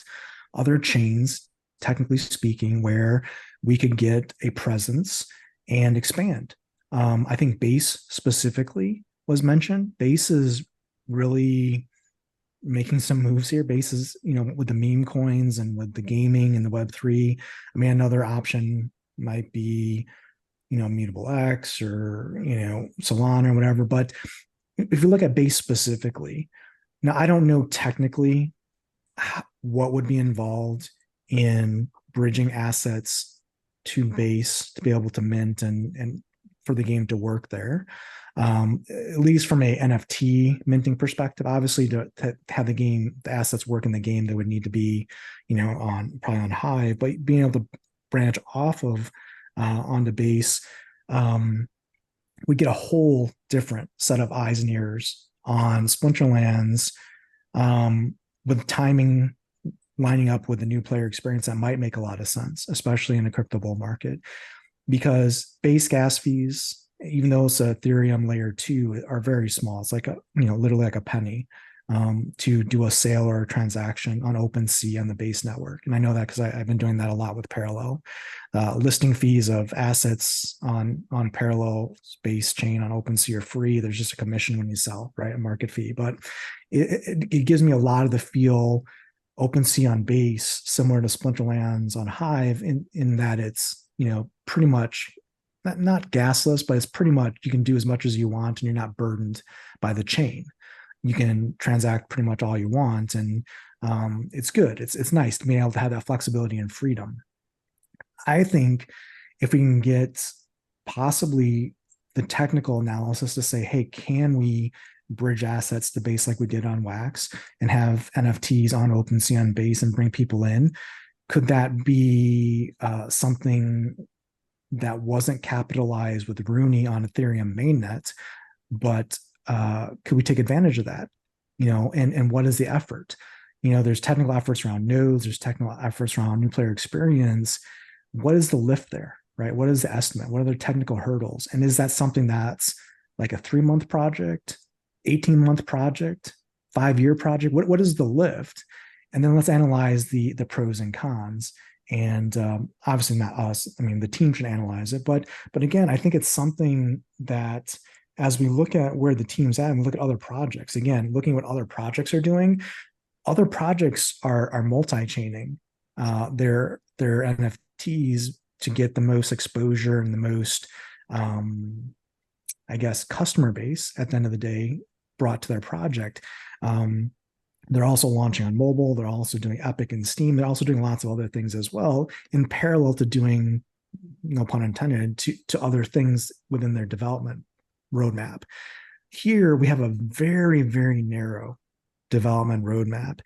D: other chains, technically speaking, where we could get a presence and expand? I think Base specifically was mentioned. Base is really making some moves here. Base is, with the meme coins and with the gaming and the Web3. I mean, another option might be, Mutable X or, Solana or whatever. But if you look at Base specifically, now I don't know technically what would be involved in bridging assets to Base to be able to mint and for the game to work there. At least from a NFT minting perspective. Obviously, to have the assets work in the game, they would need to be, probably on Hive. But being able to branch off of onto Base, we get a whole different set of eyes and ears on Splinterlands, with timing lining up with the new player experience. That might make a lot of sense, especially in a crypto bull market, because Base gas fees, even though it's a Ethereum layer 2, are very small. It's like literally like a penny to do a sale or a transaction on OpenSea on the Base network. And I know that because I've been doing that a lot with Parallel. Listing fees of assets on Parallel Base chain on OpenSea are free. There's just a commission when you sell, right? A market fee. But it gives me a lot of the feel OpenSea on Base, similar to Splinterlands on Hive, in that it's, pretty much not gasless, but it's pretty much you can do as much as you want and you're not burdened by the chain. You can transact pretty much all you want, and it's good. It's nice to be able to have that flexibility and freedom. I think if we can get possibly the technical analysis to say, hey, can we bridge assets to Base like we did on Wax and have NFTs on OpenSea on Base and bring people in? Could that be something that wasn't capitalized with Rooney on Ethereum mainnet, but could we take advantage of that? And what is the effort? There's technical efforts around nodes, there's technical efforts around new player experience. What is the lift there, right? What is the estimate? What are the technical hurdles? And is that something that's like a 3-month project, 18-month project, 5-year project? What is the lift? And then let's analyze the pros and cons. And obviously not us. I mean, the team should analyze it. But again, I think it's something that as we look at where the team's at and we look at other projects, again, looking at what other projects are doing, other projects are multi-chaining their NFTs to get the most exposure and the most, customer base at the end of the day brought to their project. They're also launching on mobile. They're also doing Epic and Steam. They're also doing lots of other things as well, in parallel to doing, no pun intended, to other things within their development roadmap. Here we have a very, very narrow development roadmap.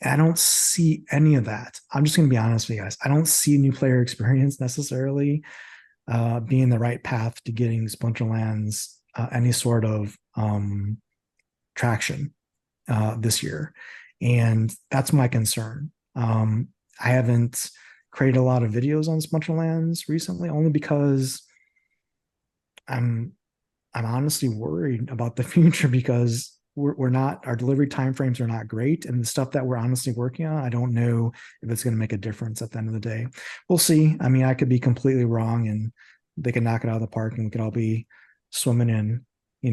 D: I don't see any of that. I'm just going to be honest with you guys. I don't see new player experience necessarily being the right path to getting Splinterlands any sort of traction this year. And that's my concern. I haven't created a lot of videos on Splinterlands recently, only because I'm honestly worried about the future, because we're not, our delivery timeframes are not great, and the stuff that we're honestly working on, I don't know if it's going to make a difference at the end of the day. We'll see. I mean, I could be completely wrong, and they can knock it out of the park, and we could all be swimming in,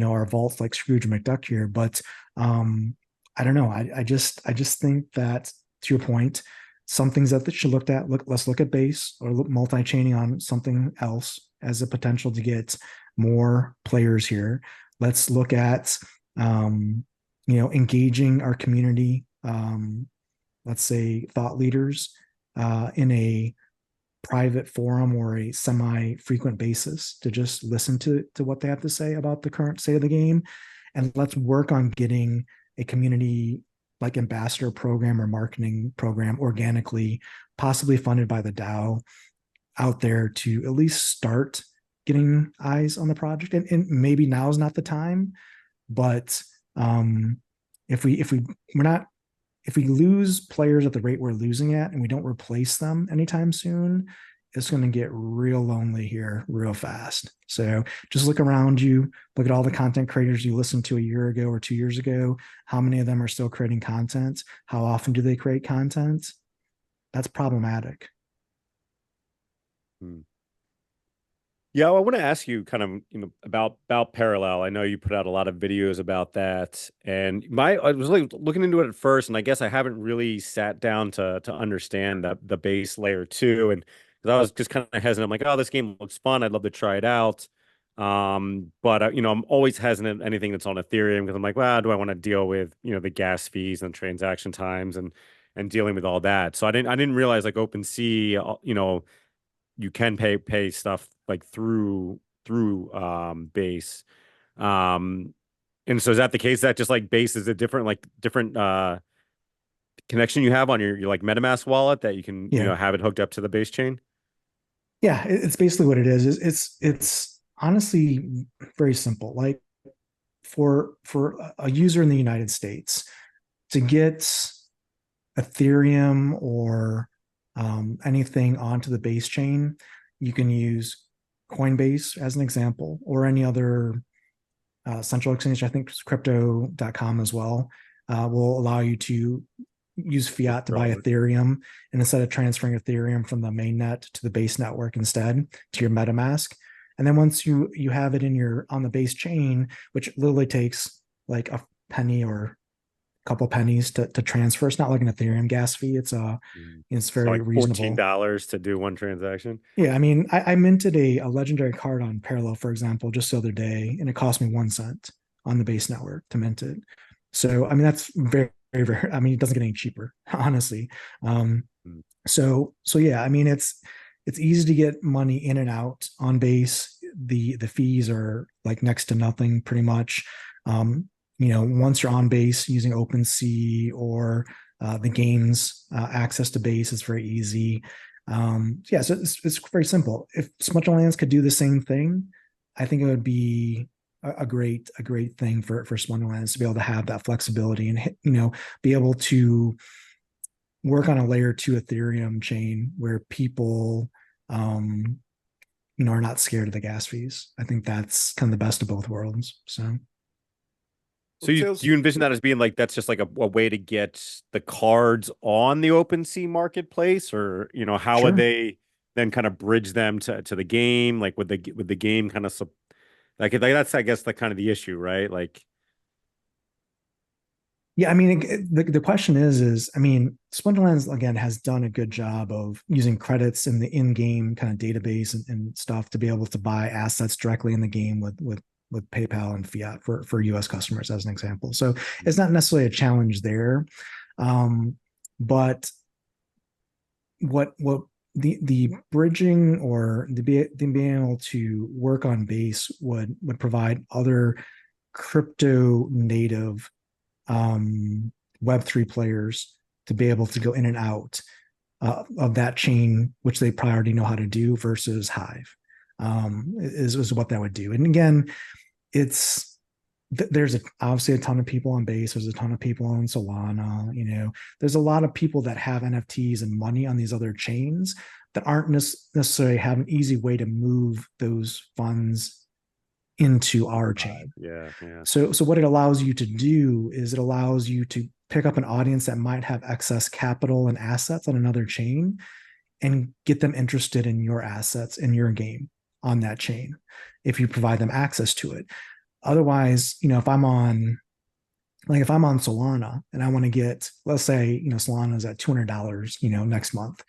D: our vaults like Scrooge McDuck here. But I don't know. I just think that, to your point, some things that should looked at. Let's look at base or multi-chaining on something else as a potential to get more players here. Let's look at engaging our community, let's say thought leaders, in a private forum or a semi-frequent basis to just listen to what they have to say about the current state of the game. And let's work on getting a community like ambassador program or marketing program organically, possibly funded by the DAO, out there to at least start getting eyes on the project. And maybe now is not the time, but if we lose players at the rate we're losing at and we don't replace them anytime soon, it's going to get real lonely here real fast. So just look around you, look at all the content creators you listened to a year ago or 2 years ago. How many of them are still creating content? How often do they create content? That's problematic.
C: Yeah, I want to ask you kind of, about Parallel. I know you put out a lot of videos about that, and I was looking into it at first, and I guess I haven't really sat down to understand the base layer 2, and because I was just kind of hesitant. I'm like, oh, this game looks fun. I'd love to try it out. But I'm always hesitant anything that's on Ethereum because I'm like, well, do I want to deal with, the gas fees and transaction times and dealing with all that? So I didn't realize like OpenSea, you can pay stuff like through base. And so is that the case that just like base is a different connection you have on your like MetaMask wallet that you can have it hooked up to the base chain?
D: Yeah, it's basically what it is. It's honestly very simple. Like for a user in the United States to get Ethereum or anything onto the base chain, you can use Coinbase as an example, or any other central exchange. I think crypto.com as well will allow you to use fiat to buy Ethereum, and instead of transferring Ethereum from the mainnet to the base network instead to your MetaMask. And then once you have it on the base chain, which literally takes like a penny or a couple pennies to transfer. It's not like an Ethereum gas fee. It's very
C: like
D: reasonable.
C: $14 to do one transaction.
D: Yeah, I mean, I minted a legendary card on Parallel, for example, just the other day, and it cost me 1 cent on the base network to mint it. So I mean, that's very, very, very, I mean, it doesn't get any cheaper, honestly. So yeah, I mean, it's easy to get money in and out on base. The fees are like next to nothing, pretty much. Once you're on base using OpenSea or the game's access to base is very easy. So it's very simple. If Splinterlands could do the same thing, I think it would be a great thing for Splinterlands to be able to have that flexibility and be able to work on a layer 2 Ethereum chain where people are not scared of the gas fees. I think that's kind of the best of both worlds. So
C: do you envision that as being like that's just like a way to get the cards on the OpenSea marketplace, or how would they then kind of bridge them to the game? Like would the game kind of like that's, I guess, the kind of the issue, right? Like,
D: yeah, I mean, the question is, I mean, Splinterlands again has done a good job of using credits in the in-game kind of database and stuff to be able to buy assets directly in the game with PayPal and fiat for US customers, as an example. So it's not necessarily a challenge there. But what the bridging or the being able to work on base would provide other crypto native Web3 players to be able to go in and out of that chain, which they probably already know how to do, versus Hive is what that would do. And again, there's obviously a ton of people on base. There's a ton of people on Solana. There's a lot of people that have NFTs and money on these other chains that aren't necessarily have an easy way to move those funds into our chain.
C: Yeah, yeah.
D: So what it allows you to do is it allows you to pick up an audience that might have excess capital and assets on another chain and get them interested in your assets in your game on that chain if you provide them access to it. Otherwise, if I'm on Solana and I want to get, let's say, Solana is at $200, next month,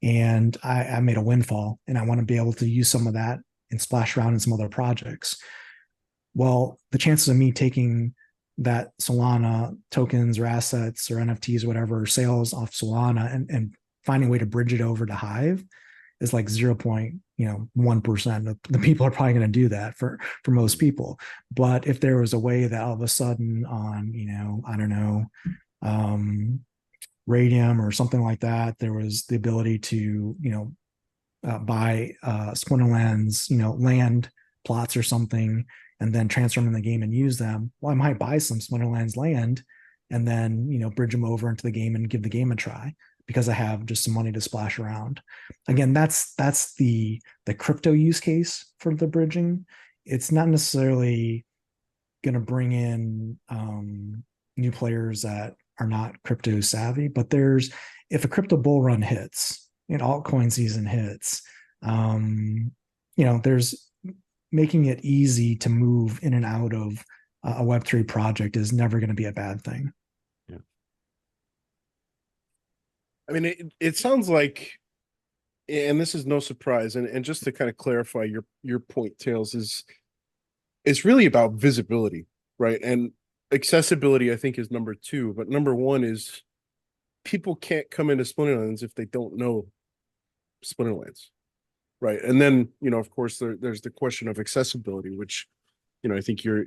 D: and I made a windfall and I want to be able to use some of that and splash around in some other projects. Well, the chances of me taking that Solana tokens or assets or NFTs or whatever sales off Solana and finding a way to bridge it over to Hive is like 0.1% of the people are probably going to do that for most people. But if there was a way that all of a sudden on, I don't know, Radium or something like that, there was the ability to, buy Splinterlands, land plots or something, and then transform in the game and use them. Well, I might buy some Splinterlands land and then, bridge them over into the game and give the game a try because I have just some money to splash around. Again, that's the crypto use case for the bridging. It's not necessarily going to bring in new players that are not crypto savvy, but if a crypto bull run hits and altcoin season hits, there's making it easy to move in and out of a Web3 project is never going to be a bad thing.
C: Yeah.
B: I mean, it sounds like, and this is no surprise, and just to kind of clarify your point, Tails, is it's really about visibility, right? And accessibility, I think, is number two, but number one is people can't come into Splinterlands if they don't know Splinterlands, right? And then, of course, there's the question of accessibility, which, I think you're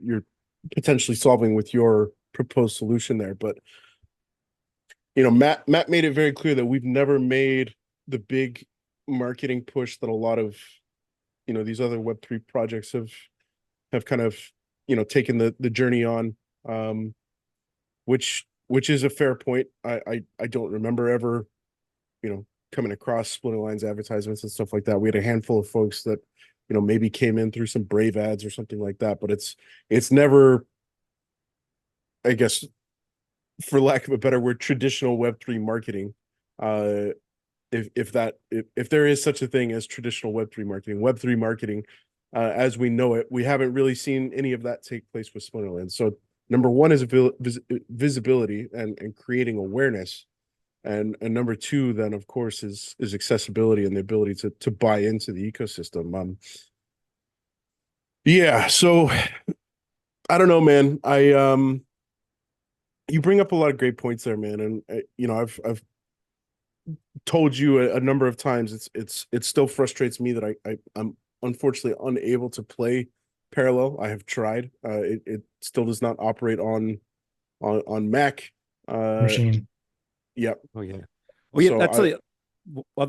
B: potentially solving with your proposed solution there. But, Matt made it very clear that we've never made the big marketing push that a lot of, these other Web3 projects have kind of, taken the journey on, which is a fair point. I don't remember ever, coming across Splinterlands advertisements and stuff like that. We had a handful of folks that, maybe came in through some Brave ads or something like that, but it's never, I guess, for lack of a better word, traditional Web3 marketing. If there is such a thing as traditional Web3 marketing, as we know it, we haven't really seen any of that take place with Splinterlands. So number one is visibility and creating awareness. And number two, then, of course, is accessibility and the ability to buy into the ecosystem. Yeah, so I don't know, man. You bring up a lot of great points there, man. And I've told you a number of times it still frustrates me that I'm unfortunately unable to play Parallel. I have tried. It still does not operate on Mac
D: Machine.
B: Yep.
C: Oh yeah. Well, yeah.
B: So
C: That's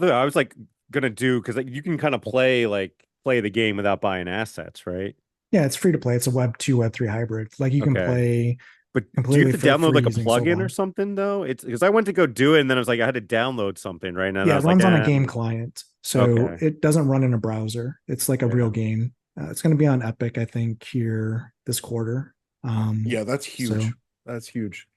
C: I was like gonna do because you can kind of play the game without buying assets, right?
D: Yeah, it's free to play. It's a Web2, Web3 hybrid. Like you can play.
C: But do you have to download like a plugin or something though? It's because I went to go do it and then I was like, I had to download something right now.
D: Yeah, it runs on a game client, so it doesn't run in a browser. It's like a real game. It's going to be on Epic, I think, here this quarter.
B: Yeah, that's huge. That's huge.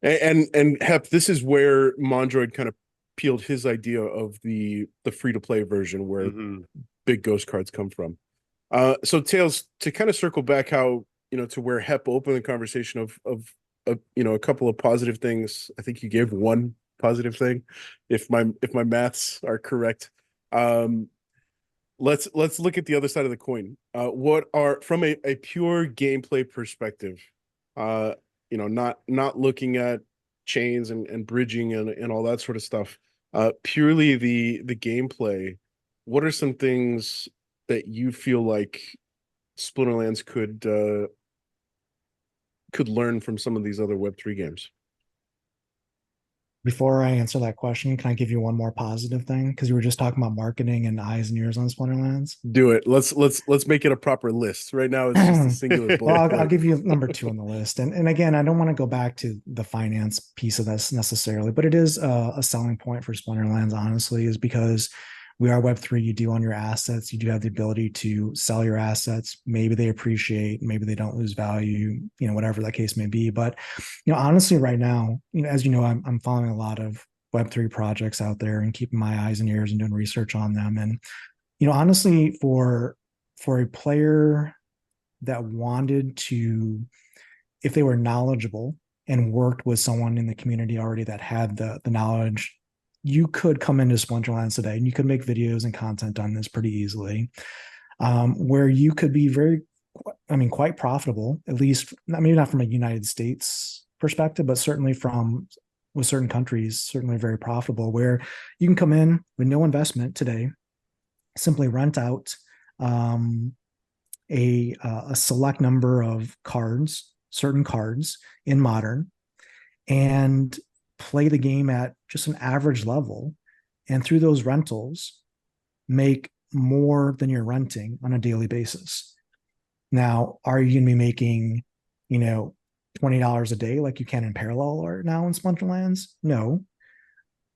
B: And Hep, this is where Mondroid kind of peeled his idea of the free-to-play version where big ghost cards come from. So Tails, to kind of circle back how, to where Hep opened the conversation of a couple of positive things. I think you gave one positive thing, if my maths are correct. Let's look at the other side of the coin. What are, from a pure gameplay perspective, not looking at chains and bridging and all that sort of stuff, purely the gameplay, what are some things that you feel like Splinterlands could learn from some of these other Web3 games?
D: Before I answer that question, can I give you one more positive thing? Because you were just talking about marketing and eyes and ears on Splinterlands.
B: Do it. Let's make it a proper list. Right now, it's just a singular bullet.
D: Well, I'll give you number 2 on the list. And again, I don't want to go back to the finance piece of this necessarily, but it is a selling point for Splinterlands, honestly, is because we are Web3. You do own your assets. You do have the ability to sell your assets. Maybe they appreciate, maybe they don't lose value, whatever that case may be. But, honestly, right now, as you know, I'm following a lot of Web3 projects out there and keeping my eyes and ears and doing research on them. And, honestly, for a player that wanted to, if they were knowledgeable and worked with someone in the community already that had the knowledge, you could come into Splinterlands today and you could make videos and content on this pretty easily, where you could be quite profitable, at least maybe not from a United States perspective, but certainly with certain countries, certainly very profitable, where you can come in with no investment today, simply rent out a select number of cards, certain cards in Modern, and play the game at just an average level, and through those rentals make more than you're renting on a daily basis. Now, are you going to be making, $20 a day like you can in Parallel or now in Splinterlands? No,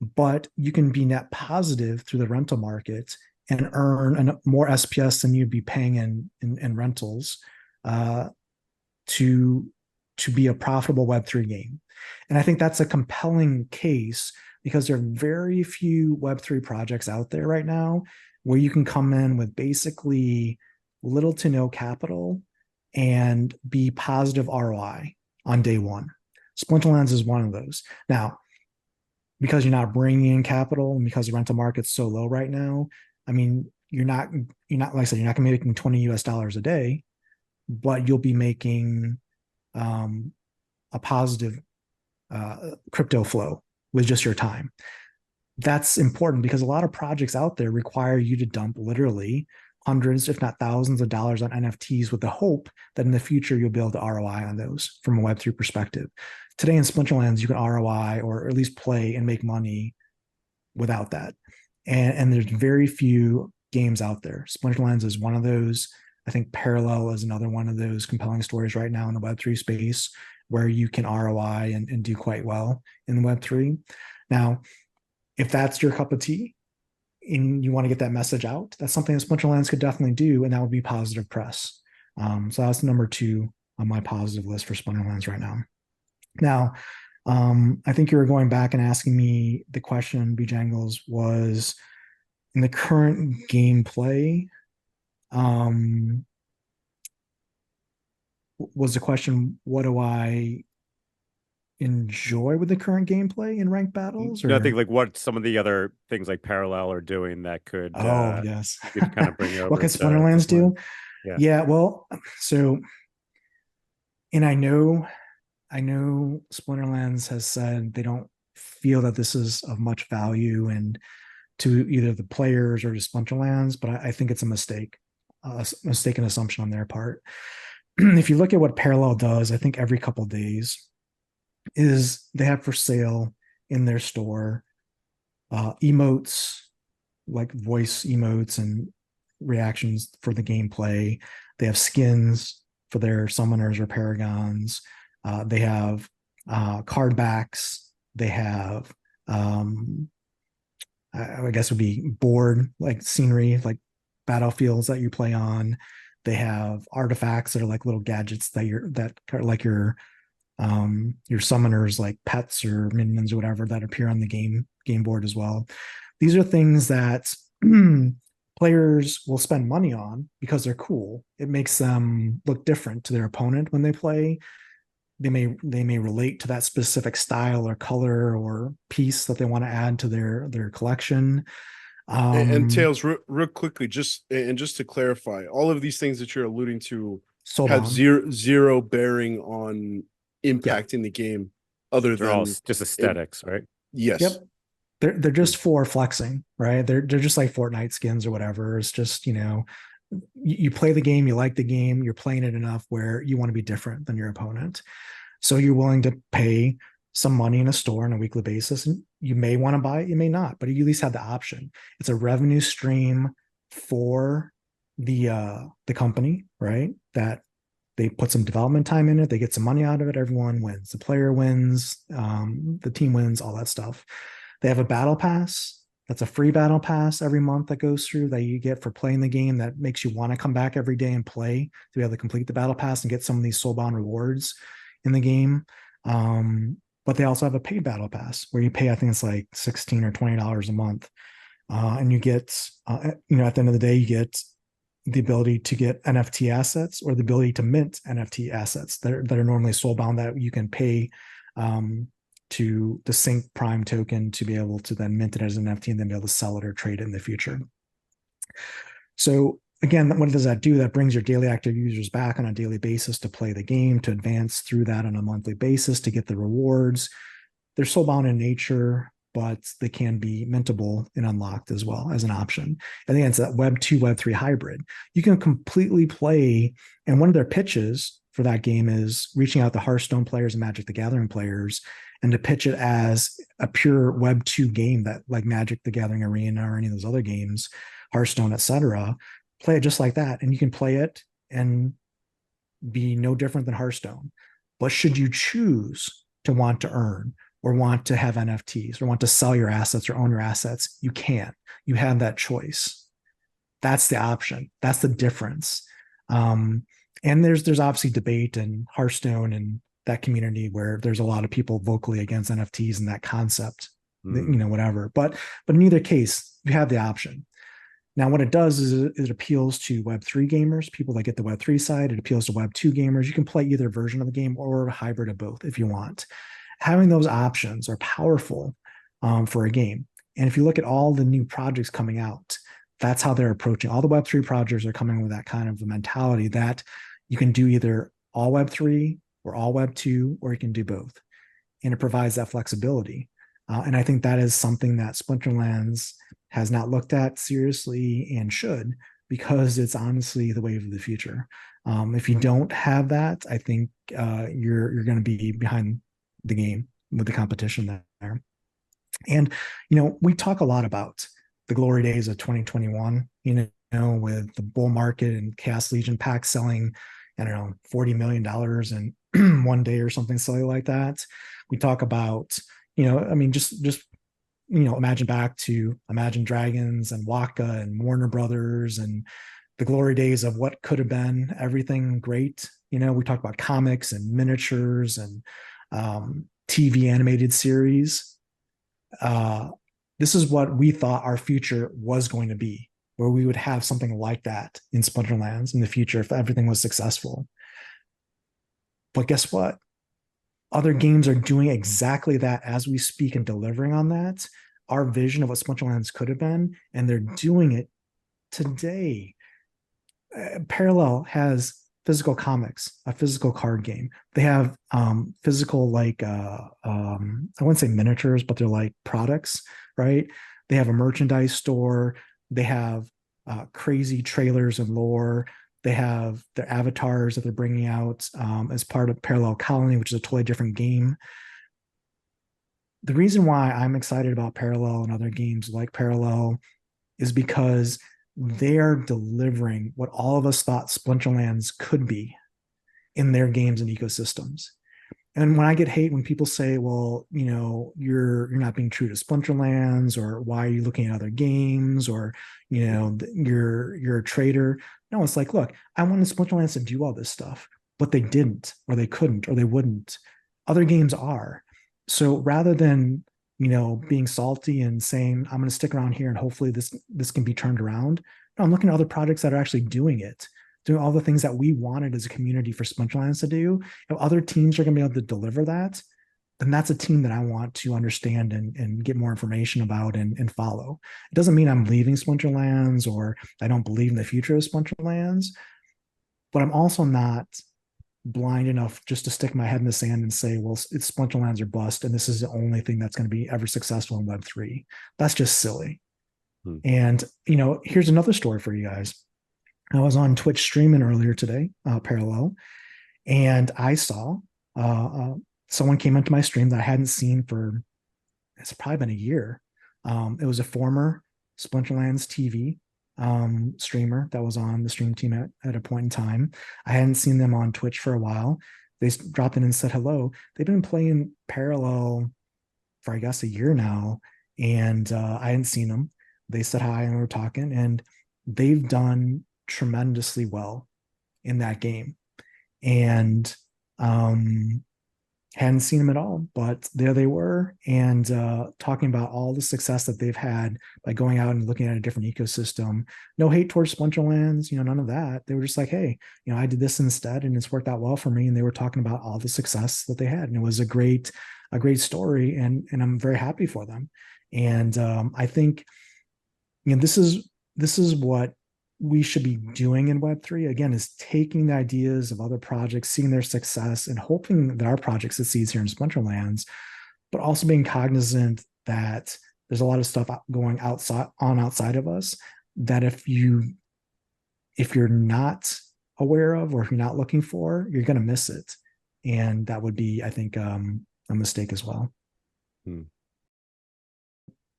D: but you can be net positive through the rental market and earn more SPS than you'd be paying in rentals to be a profitable Web3 game. And I think that's a compelling case because there are very few Web3 projects out there right now where you can come in with basically little to no capital and be positive ROI on day one. Splinterlands is one of those. Now, because you're not bringing in capital and because the rental market's so low right now, you're not like I said, you're not going to be making $20 a day, but you'll be making a positive crypto flow with just your time. That's important because a lot of projects out there require you to dump literally hundreds, if not thousands of dollars on NFTs with the hope that in the future you'll be able to ROI on those from a Web3 perspective. Today in Splinterlands, you can ROI or at least play and make money without that. And there's very few games out there. Splinterlands is one of those. I think Parallel is another one of those compelling stories right now in the Web3 space where you can ROI and do quite well in Web3. Now, if that's your cup of tea and you want to get that message out, that's something that Splinterlands could definitely do, and that would be positive press. So that's number 2 on my positive list for Splinterlands right now. Now, I think you were going back and asking me the question, Bjangles, was in the current gameplay, was the question, what do I enjoy with the current gameplay in ranked battles? Or
C: I think like what some of the other things like Parallel are doing that could
D: yes,
C: could kind of bring you over.
D: What can Splinterlands do?
C: Yeah,
D: well, so, and I know Splinterlands has said they don't feel that this is of much value and to either the players or to Splinterlands, but I think it's a mistaken assumption on their part. If you look at what Parallel does, I think every couple of days is they have for sale in their store emotes, like voice emotes and reactions for the gameplay. They have skins for their summoners or paragons. They have card backs. They have, I guess it would be board, like scenery, like battlefields that you play on. They have artifacts that are like little gadgets that are like your summoners, like pets or minions or whatever that appear on the game board as well. These are things that players will spend money on because they're cool. It makes them look different to their opponent when they play. They may relate to that specific style or color or piece that they want to add to their collection.
B: And Tails, real quickly, just to clarify, all of these things that you're alluding to have zero bearing on impacting the game, other
C: they're
B: than
C: all just aesthetics, right?
B: Yes.
D: Yep. They're just for flexing, right? They're just like Fortnite skins or whatever. It's just, you play the game, you like the game, you're playing it enough where you want to be different than your opponent. So you're willing to pay some money in a store on a weekly basis, and you may want to buy it, you may not, but you at least have the option. It's a revenue stream for the company, right? That they put some development time in it, they get some money out of it, everyone wins. The player wins, the team wins, all that stuff. They have a battle pass That's a free battle pass every month that goes through that you get for playing the game that makes you want to come back every day and play to be able to complete the battle pass and get some of these soulbound rewards in the game. But they also have a paid battle pass where you pay, I think it's like $16 or $20 a month. And you get, at the end of the day, you get the ability to get NFT assets or the ability to mint NFT assets that are normally soulbound that you can pay to the Sync Prime token to be able to then mint it as an NFT and then be able to sell it or trade it in the future. So again, what does that do? That brings your daily active users back on a daily basis to play the game, to advance through that on a monthly basis, to get the rewards. They're soulbound in nature, but they can be mintable and unlocked as well as an option. And again, it's that Web 2, Web 3 hybrid. You can completely play, and one of their pitches for that game is reaching out to Hearthstone players and Magic the Gathering players and to pitch it as a pure Web 2 game that like Magic the Gathering Arena or any of those other games, Hearthstone, etc. Play it just like that. And you can play it and be no different than Hearthstone. But should you choose to want to earn or want to have NFTs or want to sell your assets or own your assets, you can. You have that choice. That's the option. That's the difference. And there's obviously debate in Hearthstone and that community where there's a lot of people vocally against NFTs and that concept, whatever. But in either case, you have the option. Now, what it does is it appeals to Web3 gamers, people that get the Web3 side. It appeals to Web2 gamers. You can play either version of the game or a hybrid of both if you want. Having those options are powerful for a game. And if you look at all the new projects coming out, that's how they're approaching. All the Web3 projects are coming with that kind of a mentality that you can do either all Web3 or all Web2, or you can do both. And it provides that flexibility. And I think that is something that Splinterlands has not looked at seriously and should, because it's honestly the wave of the future. If you don't have that, I think you're going to be behind the game with the competition there. And, we talk a lot about the glory days of 2021, with the bull market and Chaos Legion packs selling, $40 million in one day or something silly like that. We talk about, just imagine back to Imagine Dragons and Waka and Warner Brothers and the glory days of what could have been everything great. We talk about comics and miniatures and TV animated series. This is what we thought our future was going to be, where we would have something like that in Splinterlands in the future if everything was successful. But guess what? Other games are doing exactly that as we speak and delivering on that. Our vision of what Splinterlands could have been, and they're doing it today. Parallel has physical comics, a physical card game. They have physical, like, I wouldn't say miniatures, but they're like products, right? They have a merchandise store. They have crazy trailers and lore. They have their avatars that they're bringing out as part of Parallel Colony, which is a totally different game. The reason why I'm excited about Parallel and other games like Parallel is because they are delivering what all of us thought Splinterlands could be in their games and ecosystems. And when I get hate, when people say, well, you're not being true to Splinterlands, or why are you looking at other games, or, you're a traitor. No, it's like, look, I wanted Splinterlands to do all this stuff, but they didn't, or they couldn't, or they wouldn't. Other games are. So rather than, being salty and saying, I'm going to stick around here and hopefully this can be turned around, no, I'm looking at other projects that are actually doing it, doing all the things that we wanted as a community for Splinterlands to do. If other teams are going to be able to deliver that, then that's a team that I want to understand and get more information about and follow. It doesn't mean I'm leaving Splinterlands or I don't believe in the future of Splinterlands, but I'm also not blind enough just to stick my head in the sand and say, well, it's Splinterlands or bust, and this is the only thing that's going to be ever successful in Web3. That's just silly. And, here's another story for you guys. I was on Twitch streaming earlier today, Parallel, and I saw someone came into my stream that I hadn't seen for, it's probably been a year. It was a former Splinterlands TV streamer that was on the stream team at a point in time. I hadn't seen them on Twitch for a while. They dropped in and said hello. They've been playing Parallel for, I guess, a year now. and I hadn't seen them. They said hi and we were talking, and they've done tremendously well in that game. And hadn't seen them at all, but there they were, and talking about all the success that they've had by going out and looking at a different ecosystem. No hate towards Splinterlands, none of that. They were just like, hey, I did this instead, and it's worked out well for me. And they were talking about all the success that they had, and it was a great story, and I'm very happy for them. And I think this is what we should be doing in Web3, again, is taking the ideas of other projects, seeing their success, and hoping that our project succeeds here in Splinterlands, but also being cognizant that there's a lot of stuff going outside of us that if you're not aware of, or if you're not looking for, you're going to miss it. And that would be, I think, a mistake as well.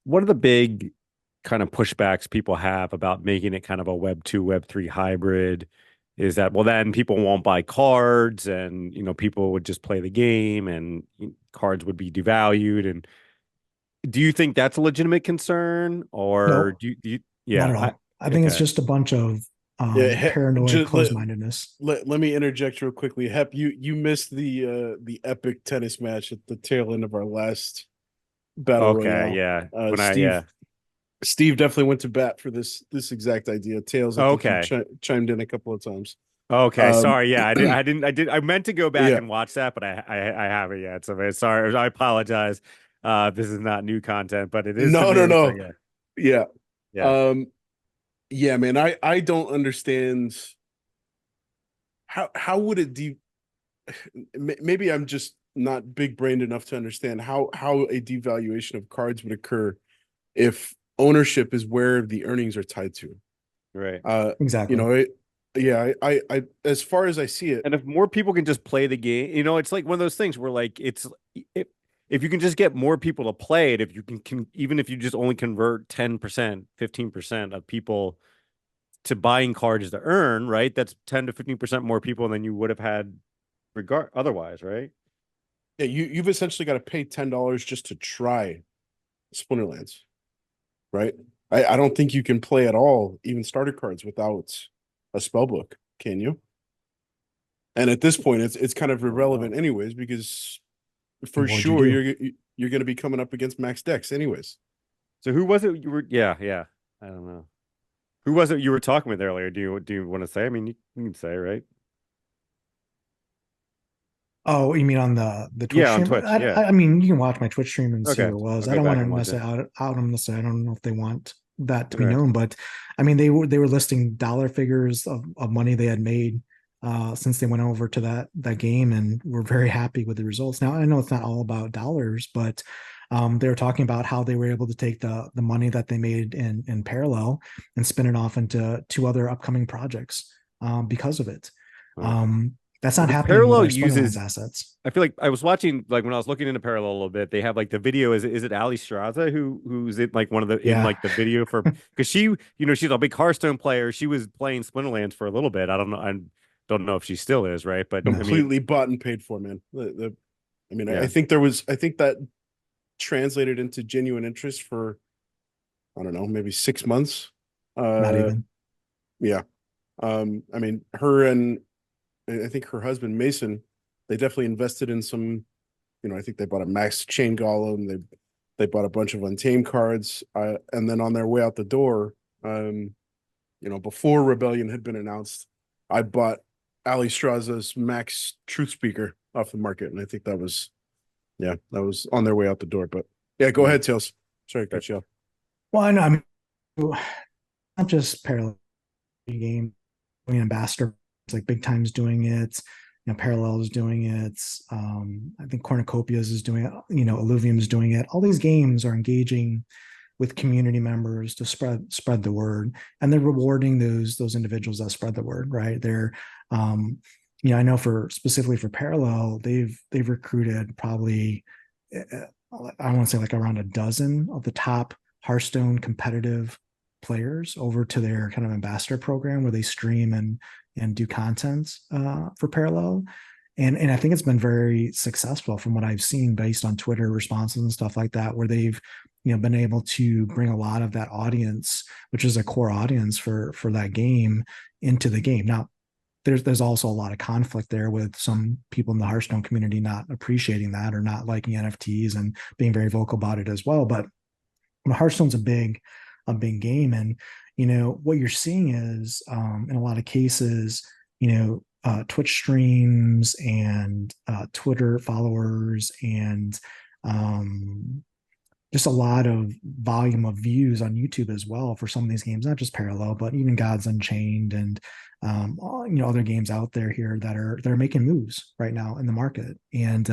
C: One of the big kind of pushbacks people have about making it kind of a Web 2, Web 3 hybrid is that, well, then people won't buy cards, and people would just play the game, and cards would be devalued. And do you think that's a legitimate concern, or do you yeah,
D: not at all. I think it's just a bunch of paranoid closed-mindedness.
B: Let me interject real quickly. Hep, you missed the epic tennis match at the tail end of our last Battle Royale.
C: Yeah.
B: Steve definitely went to bat for this exact idea. Tails, chimed in a couple of times.
C: Okay, sorry. Yeah, I meant to go back and watch that, but I haven't yet. So sorry, I apologize. This is not new content, but it is.
B: No. Yeah. Yeah, man. I don't understand how would it maybe I'm just not big brained enough to understand how a devaluation of cards would occur if ownership is where the earnings are tied to.
C: Right.
D: Exactly.
B: I as far as I see it,
C: and if more people can just play the game, it's like one of those things where, like, if you can just get more people to play it, if you can even if you just only convert 10%, 15% of people to buying cards to earn, right? That's 10 to 15% more people than you would have had otherwise, right?
B: Yeah, you've essentially got to pay $10 just to try Splinterlands. Right? I don't think you can play at all, even starter cards, without a spell book, can you? And at this point, it's kind of irrelevant anyways, because for sure you're going to be coming up against max decks anyways.
C: So who was it you were? Yeah, I don't know. Who was it you were talking with earlier? Do you want to say? I mean, you can say, right?
D: Oh, you mean on the Twitch stream?
C: On Twitch.
D: I mean, you can watch my Twitch stream and see who it was.
C: I'll
D: I don't want to
C: mess
D: it out them to say. I don't know if they want that to be known, but I mean, they were listing dollar figures of money they had made since they went over to that game, and were very happy with the results. Now, I know it's not all about dollars, but they were talking about how they were able to take the money that they made in parallel and spin it off into 2 other upcoming projects because of it. That's not happening
C: Parallel
D: with
C: uses
D: assets.
C: I feel like I was watching, like, when I was looking into Parallel a little bit, they have like the video. Is it Ali Straza who's in like one of the in like the video for, because she's a big Hearthstone player. She was playing Splinterlands for a little bit. I don't know if she still is, right? But
B: completely bought and paid for, man. I think that translated into genuine interest for, I don't know, maybe 6 months.
D: Not even.
B: Yeah. Her and I think her husband Mason, they definitely invested in some, I think they bought a Max Chain Golem, they bought a bunch of Untamed cards, and then on their way out the door, before Rebellion had been announced, I bought Ali Straza's Max Truth Speaker off the market, and I think that was on their way out the door. But yeah, go ahead, Tails. Sorry to cut you off.
D: Well, I know. I mean, not just Parallel game. Ambassador, it's like Big Time's doing it. Parallel is doing it. I think Cornucopias is doing it. Illuvium is doing it. All these games are engaging with community members to spread the word, and they're rewarding those individuals that spread the word. Right? They're, I know specifically for Parallel, they've recruited probably, I want to say like around a dozen of the top Hearthstone competitive players over to their kind of ambassador program, where they stream and do content for Parallel. And I think it's been very successful from what I've seen based on Twitter responses and stuff like that, where they've been able to bring a lot of that audience, which is a core audience for that game, into the game. Now, there's also a lot of conflict there with some people in the Hearthstone community not appreciating that or not liking NFTs and being very vocal about it as well. But Hearthstone's a big game, and what you're seeing is in a lot of cases, Twitch streams and Twitter followers and just a lot of volume of views on YouTube as well for some of these games, not just Parallel, but even Gods Unchained and other games out there here that are making moves right now in the market. And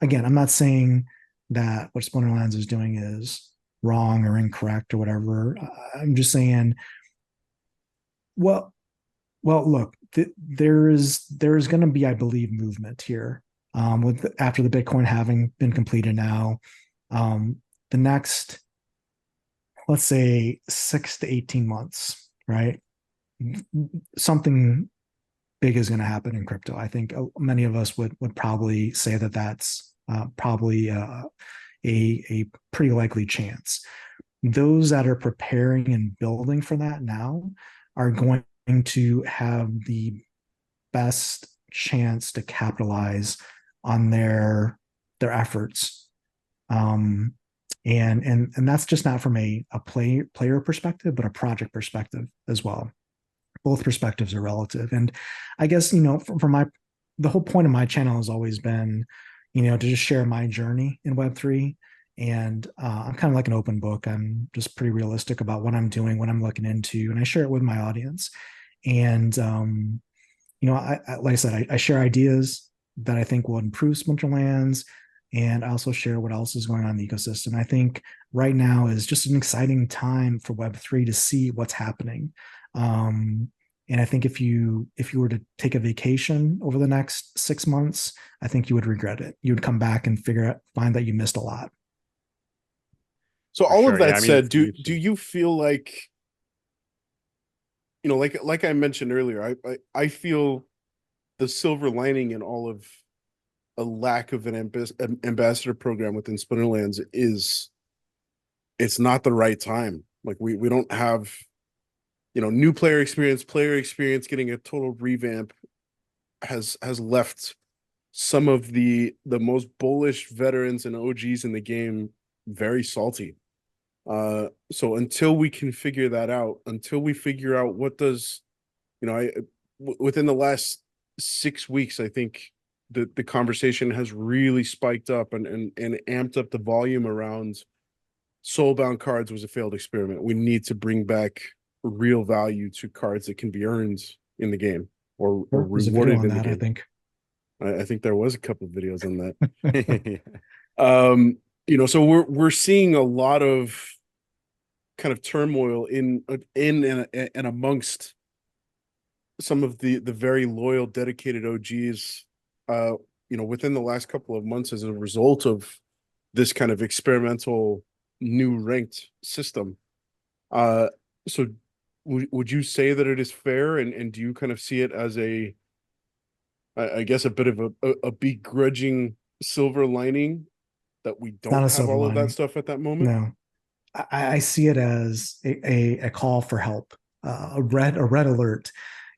D: again, I'm not saying that what Splinterlands is doing is wrong or incorrect or whatever. I'm just saying, well, look, there is going to be, I believe, movement here after the Bitcoin having been completed now. The next, let's say 6 to 18 months, right? Something big is going to happen in crypto. I think many of us would probably say that that's probably a pretty likely chance. Those that are preparing and building for that now are going to have the best chance to capitalize on their efforts. And that's just not from a player perspective, but a project perspective as well. Both perspectives are relative. And I guess, the whole point of my channel has always been, to just share my journey in Web3. And I'm kind of like an open book. I'm just pretty realistic about what I'm doing, what I'm looking into, and I share it with my audience. And, like I said, I share ideas that I think will improve Splinterlands. And I also share what else is going on in the ecosystem. I think right now is just an exciting time for Web3 to see what's happening. And I think if you were to take a vacation over the next 6 months, I think you would regret it. You would come back and find that you missed a lot.
B: So all of that said, do you feel like, like I mentioned earlier, I feel the silver lining in all of a lack of an ambassador program within Splinterlands is it's not the right time. Like we don't have, new player experience getting a total revamp has left some of the most bullish veterans and OGs in the game very salty. So until we can figure that out, until we figure out what does, within the last 6 weeks, I think the conversation has really spiked up and amped up the volume around soulbound cards was a failed experiment. We need to bring back real value to cards that can be earned in the game or rewarded in the game.
D: I think.
B: I think there was a couple of videos on that. So we're seeing a lot of kind of turmoil in and amongst some of the very loyal, dedicated OGs, within the last couple of months as a result of this kind of experimental new ranked system. So would you say that it is fair, and do you kind of see it as I guess a bit of a begrudging silver lining that we don't have all of that stuff at that moment?
D: No, I see it as a call for help, a red alert.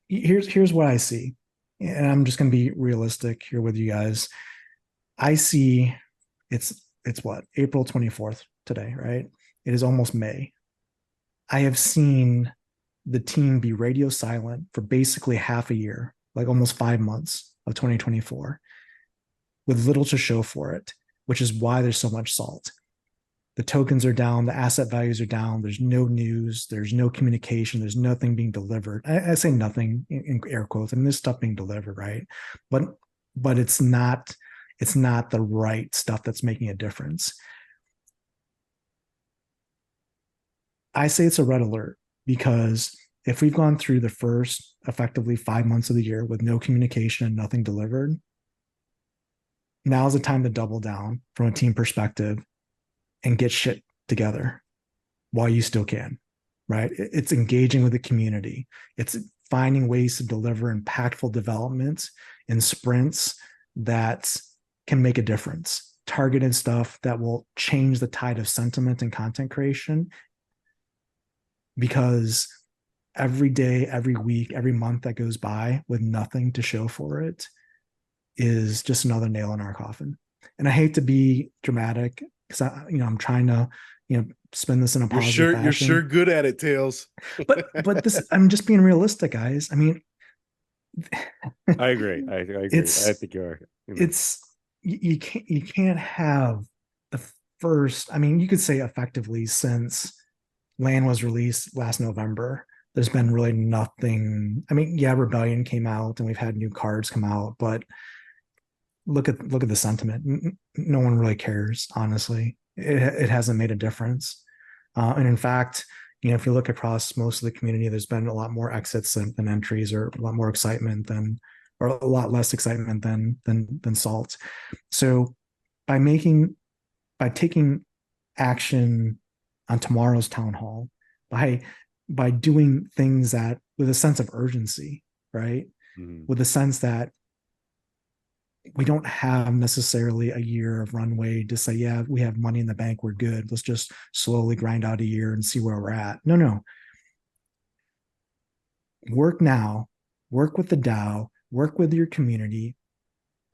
D: Here's what I see, and I'm just going to be realistic here with you guys. I see it's what, April 24th today, right? It is almost May. I have seen the team be radio silent for basically half a year, like almost 5 months of 2024, with little to show for it, which is why there's so much salt. The tokens are down, the asset values are down, there's no news, there's no communication, there's nothing being delivered. I say nothing in air quotes, and there's stuff being delivered, right? But it's not the right stuff that's making a difference. I say it's a red alert because if we've gone through the first effectively 5 months of the year with no communication and nothing delivered, now's the time to double down from a team perspective and get shit together while you still can, right? It's engaging with the community. It's finding ways to deliver impactful developments in sprints that can make a difference targeted stuff that will change the tide of sentiment and content creation, because every day, every week, every month that goes by with nothing to show for it is just another nail in our coffin. And I hate to be dramatic because I'm trying to, spin this in a positive fashion.
B: You're sure good at it, Tails.
D: but this, I'm just being realistic, guys. I mean,
C: I agree. I agree. I think you are.
D: It's you can't have the first. I mean, you could say effectively since Land was released last November, there's been really nothing. I mean, yeah, Rebellion came out and we've had new cards come out, but look at the sentiment. No one really cares, honestly. It hasn't made a difference. And in fact, if you look across most of the community, there's been a lot more exits than entries, or a lot more excitement or a lot less excitement than salt. So by taking action on tomorrow's town hall, by doing things that with a sense of urgency, right? Mm-hmm. With a sense that we don't have necessarily a year of runway to say, yeah, we have money in the bank, we're good. Let's just slowly grind out a year and see where we're at. No. Work now, work with the DAO, work with your community,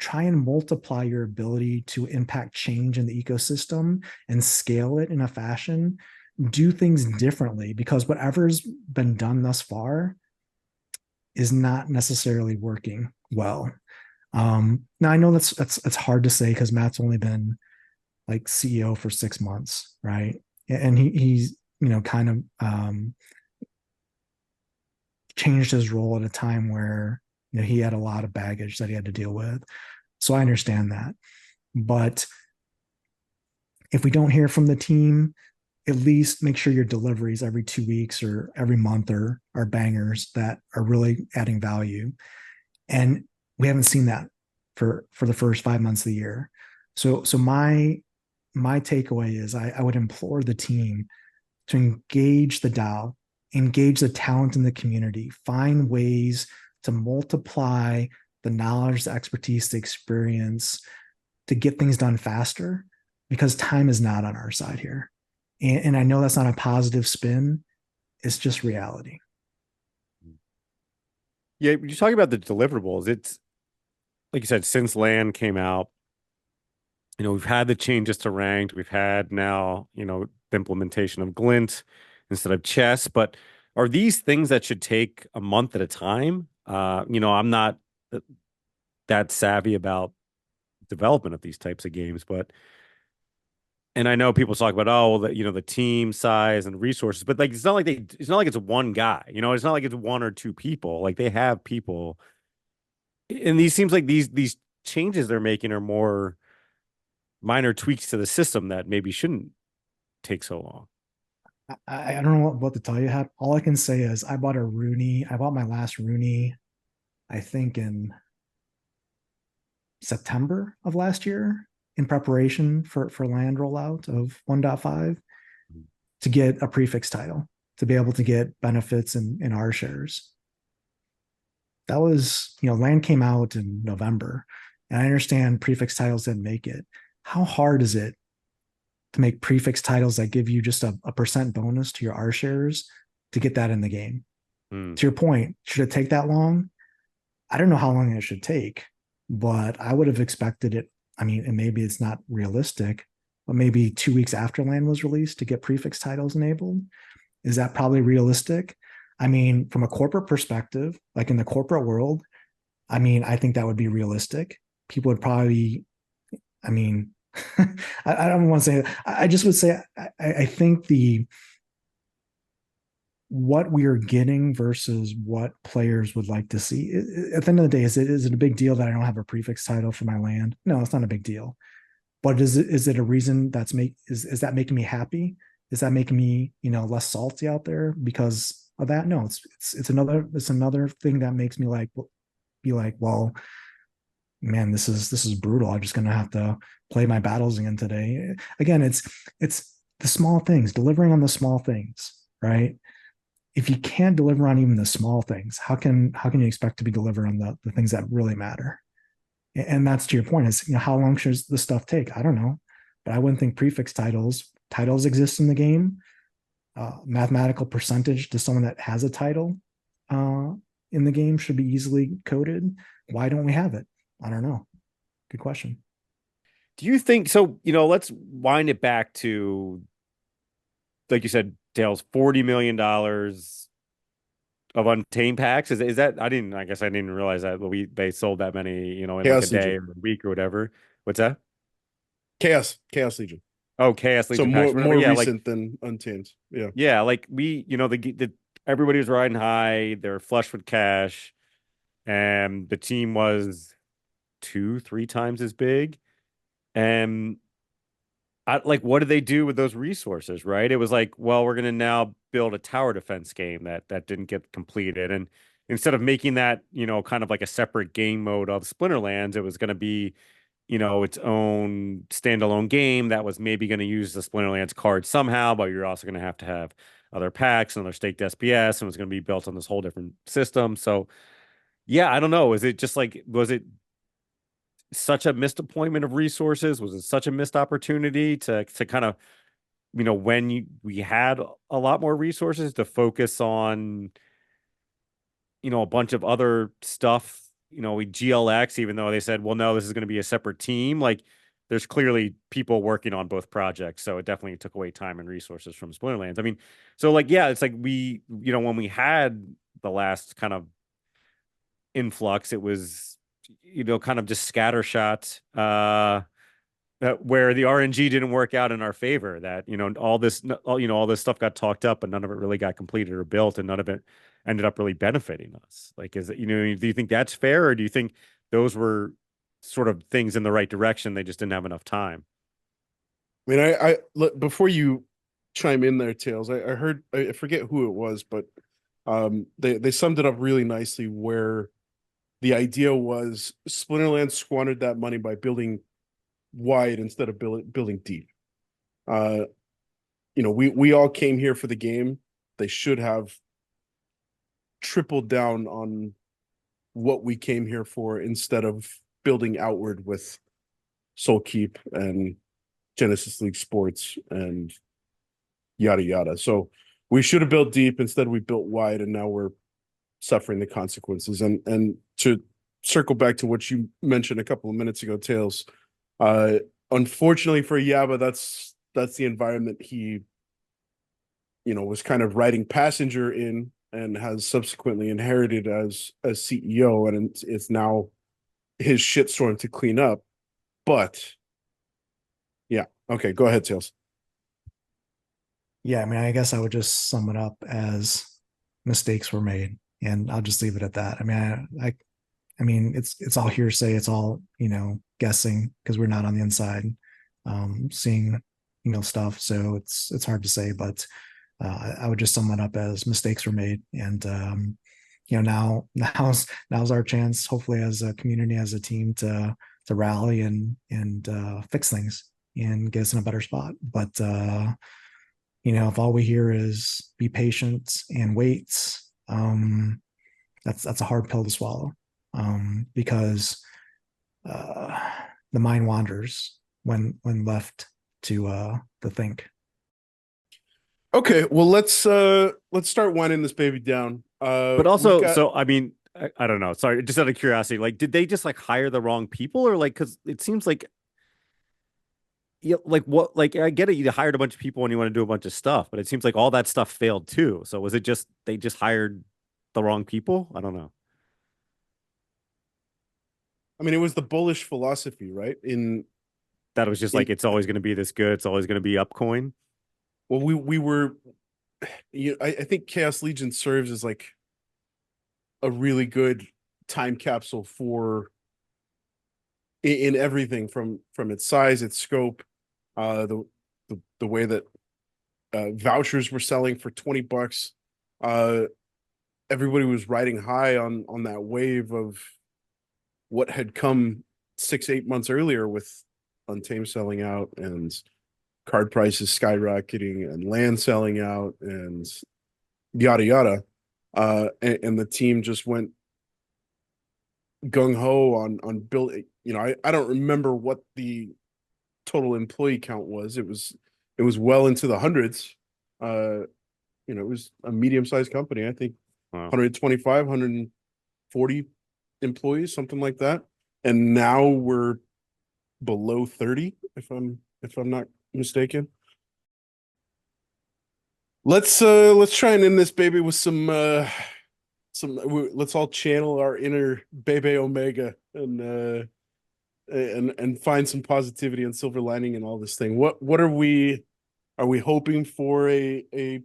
D: try and multiply your ability to impact change in the ecosystem and scale it in a fashion. Do things differently, because whatever's been done thus far is not necessarily working well. Now I know that's hard to say because Matt's only been like CEO for 6 months, right? And he's kind of changed his role at a time where he had a lot of baggage that he had to deal with. So I understand that. But if we don't hear from the team, at least make sure your deliveries every 2 weeks or every month are bangers that are really adding value. And we haven't seen that for the first 5 months of the year. So my takeaway is I would implore the team to engage the DAO, engage the talent in the community, find ways to multiply the knowledge, the expertise, the experience to get things done faster, because time is not on our side here. And I know that's not a positive spin. It's just reality.
C: Yeah, you talk about the deliverables. It's like you said, since Land came out, we've had the changes to ranked. We've had now, the implementation of Glint instead of chess. But are these things that should take a month at a time? I'm not that savvy about development of these types of games, and I know people talk about, the team size and resources, but like, it's not like it's one guy, it's not like it's one or two people. Like, they have people, and these seems like these changes they're making are more minor tweaks to the system that maybe shouldn't take so long.
D: I don't know what to tell you. All I can say is I bought my last Rooney, I think in September of last year, in preparation for Land rollout of 1.5, to get a prefix title, to be able to get benefits in our shares. That was, Land came out in November, and I understand prefix titles didn't make it. How hard is it to make prefix titles that give you just a percent bonus to your R shares to get that in the game? To your point, should it take that long? I don't know how long it should take, but I would have expected it. I mean, and maybe it's not realistic, but maybe 2 weeks after Land was released to get prefix titles enabled. Is that probably realistic? I mean, from a corporate perspective, like in the corporate world, I mean, I think that would be realistic. People would probably, I mean, I don't want to say, I just would say, I think what we are getting versus what players would like to see. At the end of the day, is it a big deal that I don't have a prefix title for my Land? No, it's not a big deal. But is it a reason is that making me happy? Is that making me, less salty out there because of that? No, it's another thing that makes me be like, well, man, this is brutal. I'm just gonna have to play my battles again today. Again, it's the small things, delivering on the small things, right? If you can't deliver on even the small things, how can you expect to be delivered on the things that really matter? And that's to your point, is how long should this stuff take? I don't know, but I wouldn't think prefix titles exist in the game. Mathematical percentage to someone that has a title in the game should be easily coded. Why don't we have it? I don't know. Good question.
C: Do you think so? Let's wind it back to, like you said, Dale's $40 million of Untamed packs. Is that? I guess I didn't realize that they sold that many, in like
B: Chaos
C: a day
B: Legion.
C: or a week or whatever. What's that?
B: Chaos Legion.
C: Oh, Chaos
B: So
C: Legion packs.
B: more
C: Yeah,
B: recent than Untamed. Yeah.
C: yeah, like the everybody was riding high. They're flush with cash, and the team was 2-3 times as big. And what did they do with those resources, right? It was like, well, we're going to now build a tower defense game that didn't get completed. And instead of making that, kind of like a separate game mode of Splinterlands, it was going to be, its own standalone game that was maybe going to use the Splinterlands card somehow, but you're also going to have other packs and other staked SPS, and it was going to be built on this whole different system. So, yeah, I don't know. Was it such a missed appointment of resources? Was it such a missed opportunity to kind of, when we had a lot more resources to focus on, a bunch of other stuff, we GLX, even though they said, well, no, this is going to be a separate team. Like there's clearly people working on both projects. So it definitely took away time and resources from Splinterlands. I mean, so like, yeah, it's like when we had the last kind of influx, it was, kind of just scattershot, where the RNG didn't work out in our favor, that, all this stuff got talked up, but none of it really got completed or built, and none of it ended up really benefiting us. Like, do you think that's fair, or do you think those were sort of things in the right direction? They just didn't have enough time.
B: I mean, I look, before you chime in there, Tails, I heard, I forget who it was, but they summed it up really nicely, where the idea was Splinterlands squandered that money by building wide instead of building deep. We all came here for the game. They should have tripled down on what we came here for instead of building outward with Soul Keep and Genesis League Sports and yada yada. So we should have built deep. Instead, we built wide, and now we're suffering the consequences. And to circle back to what you mentioned a couple of minutes ago, Tails, unfortunately for Yaba, that's the environment he was kind of riding passenger in, and has subsequently inherited as CEO, and it's now his shitstorm to clean up. But yeah, okay, go ahead, Tails.
D: Yeah, I mean, I guess I would just sum it up as mistakes were made, and I'll just leave it at that. I mean, I mean, it's all hearsay. It's all, guessing, because we're not on the inside, seeing, stuff. So it's hard to say, but I would just sum it up as mistakes were made. And, now's our chance, hopefully, as a community, as a team, to rally and fix things and get us in a better spot. But, if all we hear is be patient and wait, that's a hard pill to swallow. Because the mind wanders when left to think.
B: Okay, well, let's start winding this baby down.
C: But also, so I mean, I don't know. Sorry, just out of curiosity, like, did they just like hire the wrong people, or like, because it seems like, yeah, like what, like I get it, you hired a bunch of people and you want to do a bunch of stuff, but it seems like all that stuff failed too. So was it just they just hired the wrong people? I don't know.
B: I mean, it was the bullish philosophy, right?
C: That was just like, it's always going to be this good. It's always going to be up coin.
B: Well, we were, I think Chaos Legion serves as like a really good time capsule for in everything from its size, its scope, the way that vouchers were selling for $20. Everybody was riding high on that wave of what had come 6-8 months earlier, with Untamed selling out and card prices skyrocketing and land selling out and yada yada. And the team just went gung ho on building. I don't remember what the total employee count was. It was well into the hundreds. It was a medium-sized company. I think
C: Wow.
B: 125, 140 employees, something like that. And now we're below 30, if I'm not mistaken. Let's try and end this baby with let's all channel our inner Bebe Omega and find some positivity and silver lining in all this thing. What are we hoping for a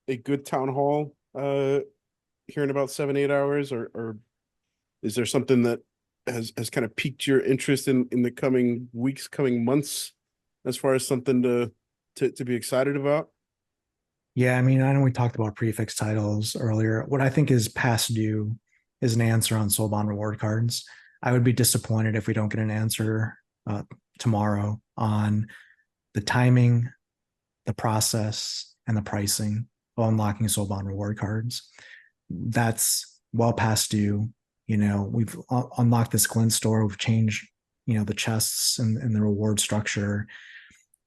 B: good town hall here in about 7-8 hours, or is there something that has kind of piqued your interest in the coming weeks, coming months, as far as something to be excited about?
D: Yeah, I mean, I know we talked about prefix titles earlier. What I think is past due is an answer on soul bond reward cards. I would be disappointed if we don't get an answer tomorrow on the timing, the process, and the pricing of unlocking soul bond reward cards. That's well past due. We've unlocked this Glint store. We've changed, the chests and the reward structure.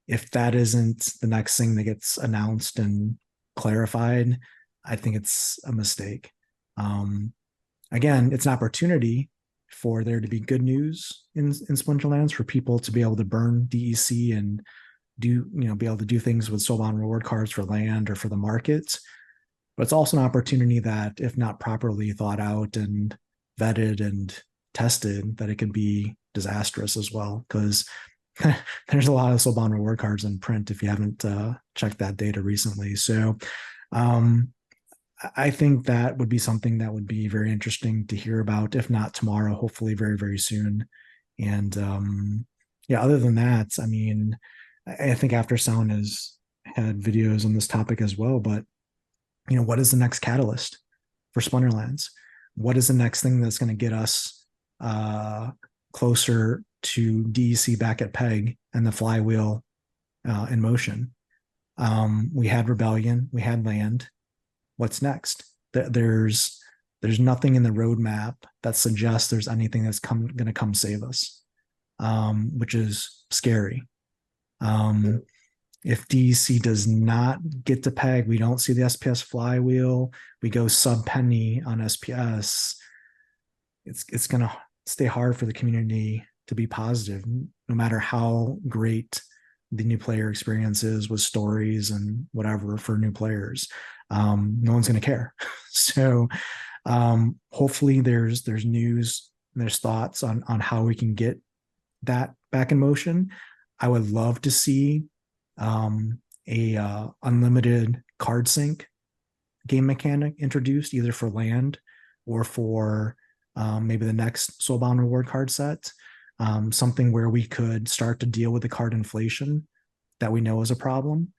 D: If that isn't the next thing that gets announced and clarified, I think it's a mistake. Again, it's an opportunity for there to be good news in Splinterlands, for people to be able to burn DEC and be able to do things with soul bond reward cards for land or for the markets. But it's also an opportunity that, if not properly thought out and vetted and tested, that it could be disastrous as well, because there's a lot of soul bond reward cards in print if you haven't checked that data recently. So I think that would be something that would be very interesting to hear about, if not tomorrow, hopefully very, very soon. And other than that, I mean, I think After Sound has had videos on this topic as well, but what is the next catalyst for Splinterlands? What is the next thing that's going to get us closer to DEC back at peg and the flywheel in motion? We had Rebellion, we had land. What's next? There's nothing in the roadmap that suggests there's anything that's going to come save us, which is scary. If DEC does not get to peg, we don't see the SPS flywheel, we go sub penny on SPS, it's going to stay hard for the community to be positive, no matter how great the new player experience is with stories and whatever for new players. No one's going to care. So hopefully there's news and there's thoughts on how we can get that back in motion. I would love to see a unlimited card sync game mechanic introduced, either for land or for maybe the next soulbound reward card set. Something where we could start to deal with the card inflation that we know is a problem.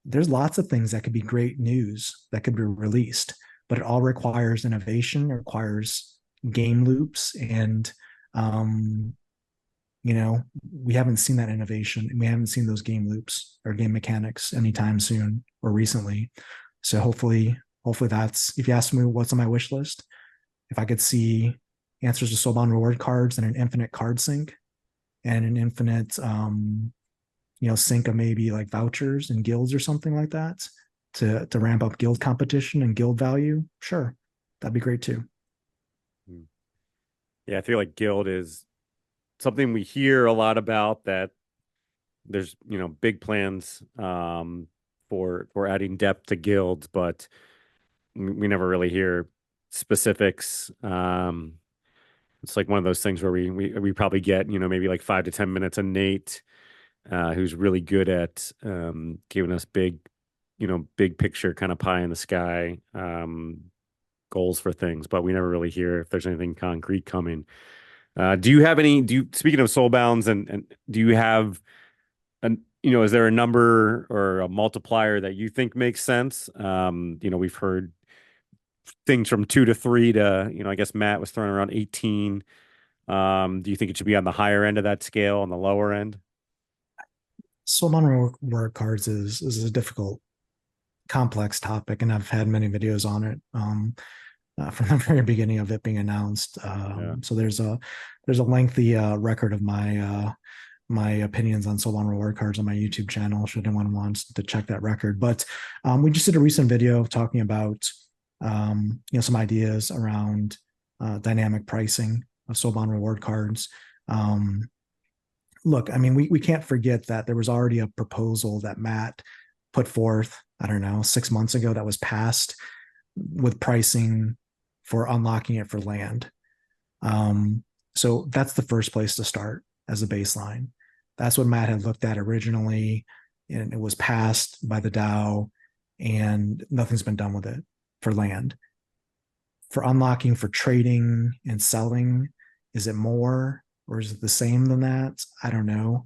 D: There's lots of things that could be great news that could be released, but it all requires innovation. It requires game loops, and we haven't seen that innovation, and we haven't seen those game loops or game mechanics anytime soon or recently. So hopefully that's, if you ask me what's on my wish list, if I could see answers to soulbound reward cards and an infinite card sync and an infinite sync of maybe like vouchers and guilds or something like that to ramp up guild competition and guild value, sure, that'd be great too.
C: Yeah, I feel like guild is something we hear a lot about, that there's big plans for adding depth to guilds, but we never really hear specifics. It's like one of those things where we probably get maybe like 5 to 10 minutes of Nate, who's really good at giving us big picture kind of pie in the sky goals for things, but we never really hear if there's anything concrete coming. Speaking of soulbounds, and do you have is there a number or a multiplier that you think makes sense? We've heard things from 2 to 3 to, I guess Matt was throwing around 18. Do you think it should be on the higher end of that scale, on the lower end?
D: Soulbound reward cards is a difficult, complex topic, and I've had many videos on it. from the very beginning of it being announced. So there's a lengthy record of my opinions on Soulbound reward cards on my YouTube channel, should anyone wants to check that record. But we just did a recent video talking about some ideas around dynamic pricing of Soulbound reward cards. Look, I mean, we can't forget that there was already a proposal that Matt put forth, I don't know, 6 months ago that was passed with pricing for unlocking it for land. So that's the first place to start as a baseline. That's what Matt had looked at originally, and it was passed by the DAO, and nothing's been done with it for land. For unlocking for trading and selling, is it more or is it the same than that? I don't know.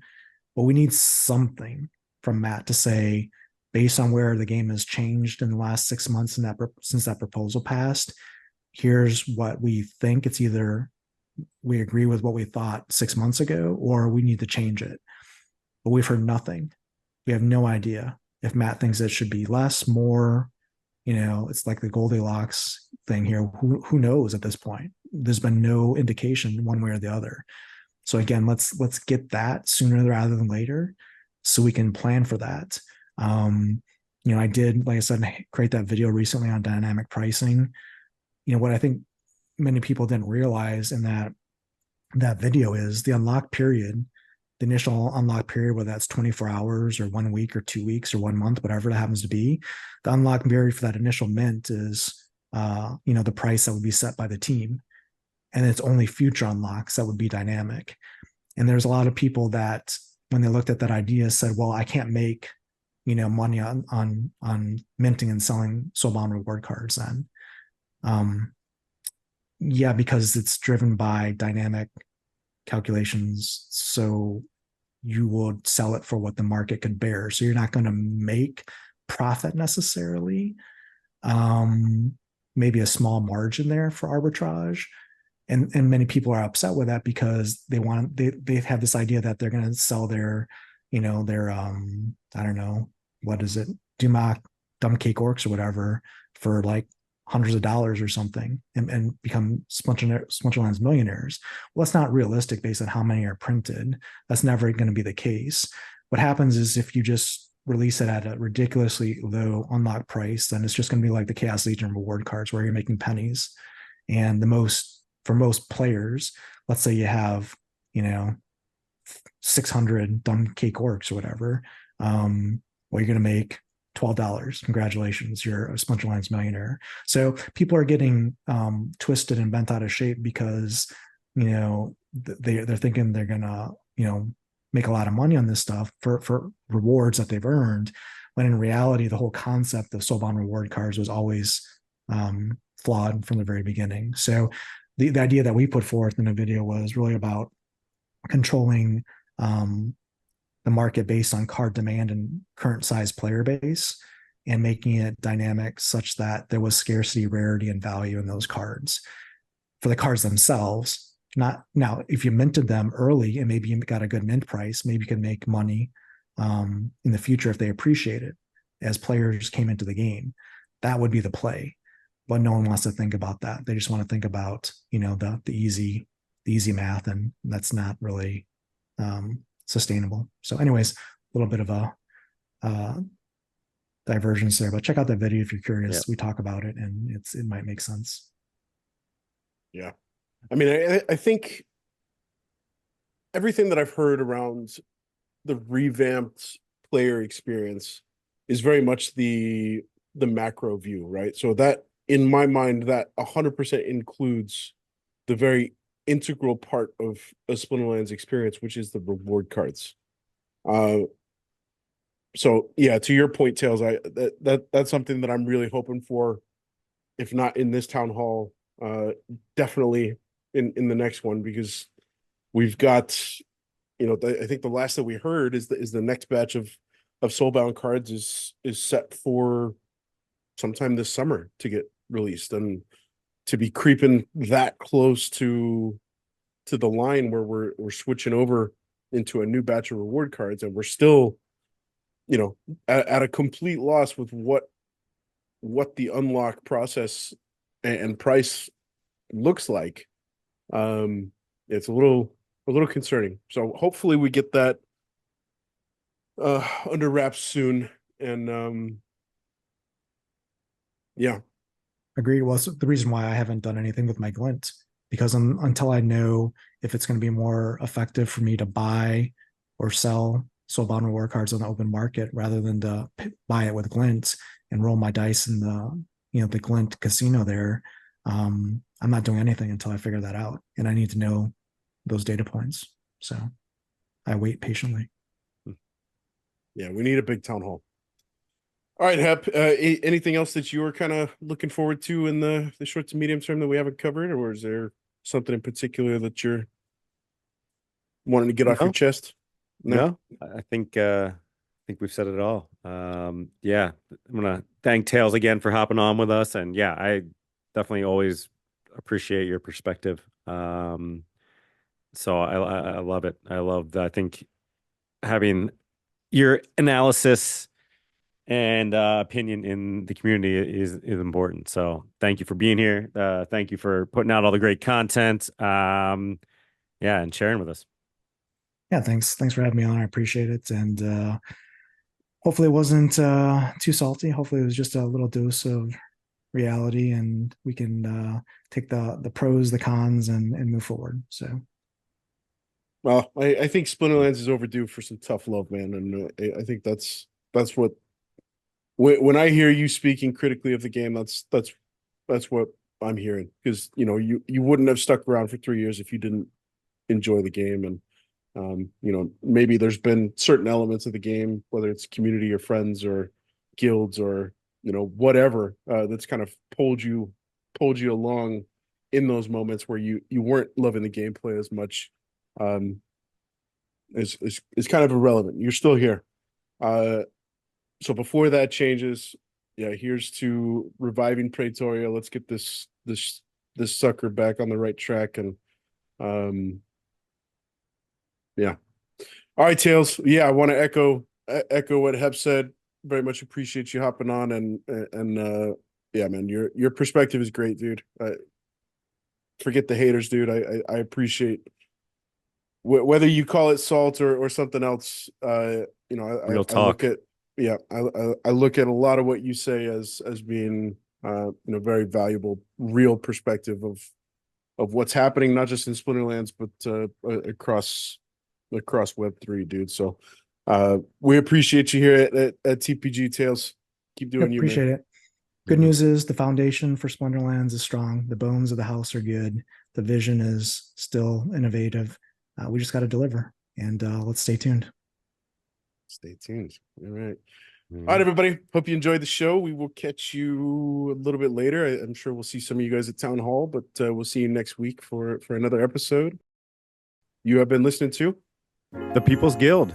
D: But we need something from Matt to say, based on where the game has changed in the last 6 months since that proposal passed, here's what we think. It's either we agree with what we thought 6 months ago, or we need to change it. But we've heard nothing. We have no idea if Matt thinks it should be less, more. It's like the Goldilocks thing here. Who knows at this point? There's been no indication one way or the other. So again, let's get that sooner rather than later, so we can plan for that. I did, like I said, create that video recently on dynamic pricing. What I think many people didn't realize in that video is the unlock period, the initial unlock period, whether that's 24 hours or 1 week or 2 weeks or 1 month, whatever it happens to be. The unlock period for that initial mint is, the price that would be set by the team. And it's only future unlocks that would be dynamic. And there's a lot of people that, when they looked at that idea, said, well, I can't make, money on minting and selling Soulbound reward cards then. Yeah, because it's driven by dynamic calculations. So you would sell it for what the market could bear. So you're not going to make profit necessarily. Maybe a small margin there for arbitrage. And many people are upset with that because they have this idea that they're going to sell their I don't know, what is it? Dumb cake orcs or whatever for like hundreds of dollars or something and become Splinterlands millionaires. Well, that's not realistic based on how many are printed. That's never going to be the case. What happens is if you just release it at a ridiculously low unlock price, then it's just going to be like the Chaos Legion reward cards where you're making pennies. And for most players, let's say you have, 600 dumb cake orcs or whatever, well, you're going to make $12. Congratulations, you're a Splinterlands millionaire. So people are getting twisted and bent out of shape because they're thinking they're gonna make a lot of money on this stuff for rewards that they've earned, when in reality the whole concept of Soulbound reward cards was always flawed from the very beginning. So the idea that we put forth in the video was really about controlling the market based on card demand and current size player base, and making it dynamic such that there was scarcity, rarity, and value in those cards for the cards themselves. Not now, if you minted them early and maybe you got a good mint price, maybe you can make money in the future if they appreciate it as players came into the game. That would be the play, but no one wants to think about that. They just want to think about the easy math, and that's not really sustainable. So anyways, a little bit of a divergence there, but check out that video if you're curious. Yeah. We talk about it, and it might make sense.
B: Yeah. I mean, I think everything that I've heard around the revamped player experience is very much the macro view, right? So that, in my mind, that 100% includes the very integral part of a Splinterlands experience, which is the reward cards. So yeah, to your point, Tails, that's something that I'm really hoping for, if not in this town hall, definitely in the next one, because we've got, I think the last that we heard is the next batch of Soulbound cards is set for sometime this summer to get released, and to be creeping that close to the line where we're switching over into a new batch of reward cards, and we're still, at a complete loss with what the unlock process and price looks like, it's a little concerning. So hopefully we get that under wraps soon. And yeah.
D: Agreed. Well, that's the reason why I haven't done anything with my Glint, because until I know if it's going to be more effective for me to buy or sell soulbound reward cards on the open market rather than to buy it with Glint and roll my dice in the Glint casino there, I'm not doing anything until I figure that out, and I need to know those data points. So I wait patiently.
B: Yeah, we need a big town hall. All right, Hep. Anything else that you were kind of looking forward to in the short to medium term that we haven't covered, or is there something in particular that you're wanting to get off your chest?
C: No, I think we've said it all. Yeah, I'm gonna thank Tails again for hopping on with us, and yeah, I definitely always appreciate your perspective. So I love it. I love that. I think having your analysis and opinion in the community is important. So thank you for being here. Thank you for putting out all the great content. Yeah, and sharing with us.
D: Yeah, thanks for having me on. I appreciate it, and hopefully it wasn't too salty. Hopefully it was just a little dose of reality, and we can take the pros, the cons, and move forward. So,
B: well, I think Splinterlands is overdue for some tough love, man, and I think that's what when I hear you speaking critically of the game, that's what I'm hearing, because you wouldn't have stuck around for 3 years if you didn't enjoy the game. And maybe there's been certain elements of the game, whether it's community or friends or guilds or whatever, that's kind of pulled you along in those moments where you weren't loving the gameplay as much. Is kind of irrelevant. You're still here. So before that changes, yeah, here's to reviving Praetoria. Let's get this sucker back on the right track. And yeah. All right, Tails. Yeah, I want to echo what Hep said. Very much appreciate you hopping on, and yeah, man, your perspective is great, dude. Forget the haters, dude. I appreciate whether you call it salt or something else.
C: Real talk.
B: I look at I look at a lot of what you say as being very valuable, real perspective of what's happening, not just in Splinterlands, but across Web3, dude. So we appreciate you here at TPG Tails. Keep doing you, man.
D: Appreciate it. Good news is the foundation for Splinterlands is strong. The bones of the house are good. The vision is still innovative. We just got to deliver, and let's stay tuned.
B: Stay tuned. All right. All right, everybody. Hope you enjoyed the show. We will catch you a little bit later. I'm sure we'll see some of you guys at Town Hall, but we'll see you next week for another episode. You have been listening to
C: The People's Guild.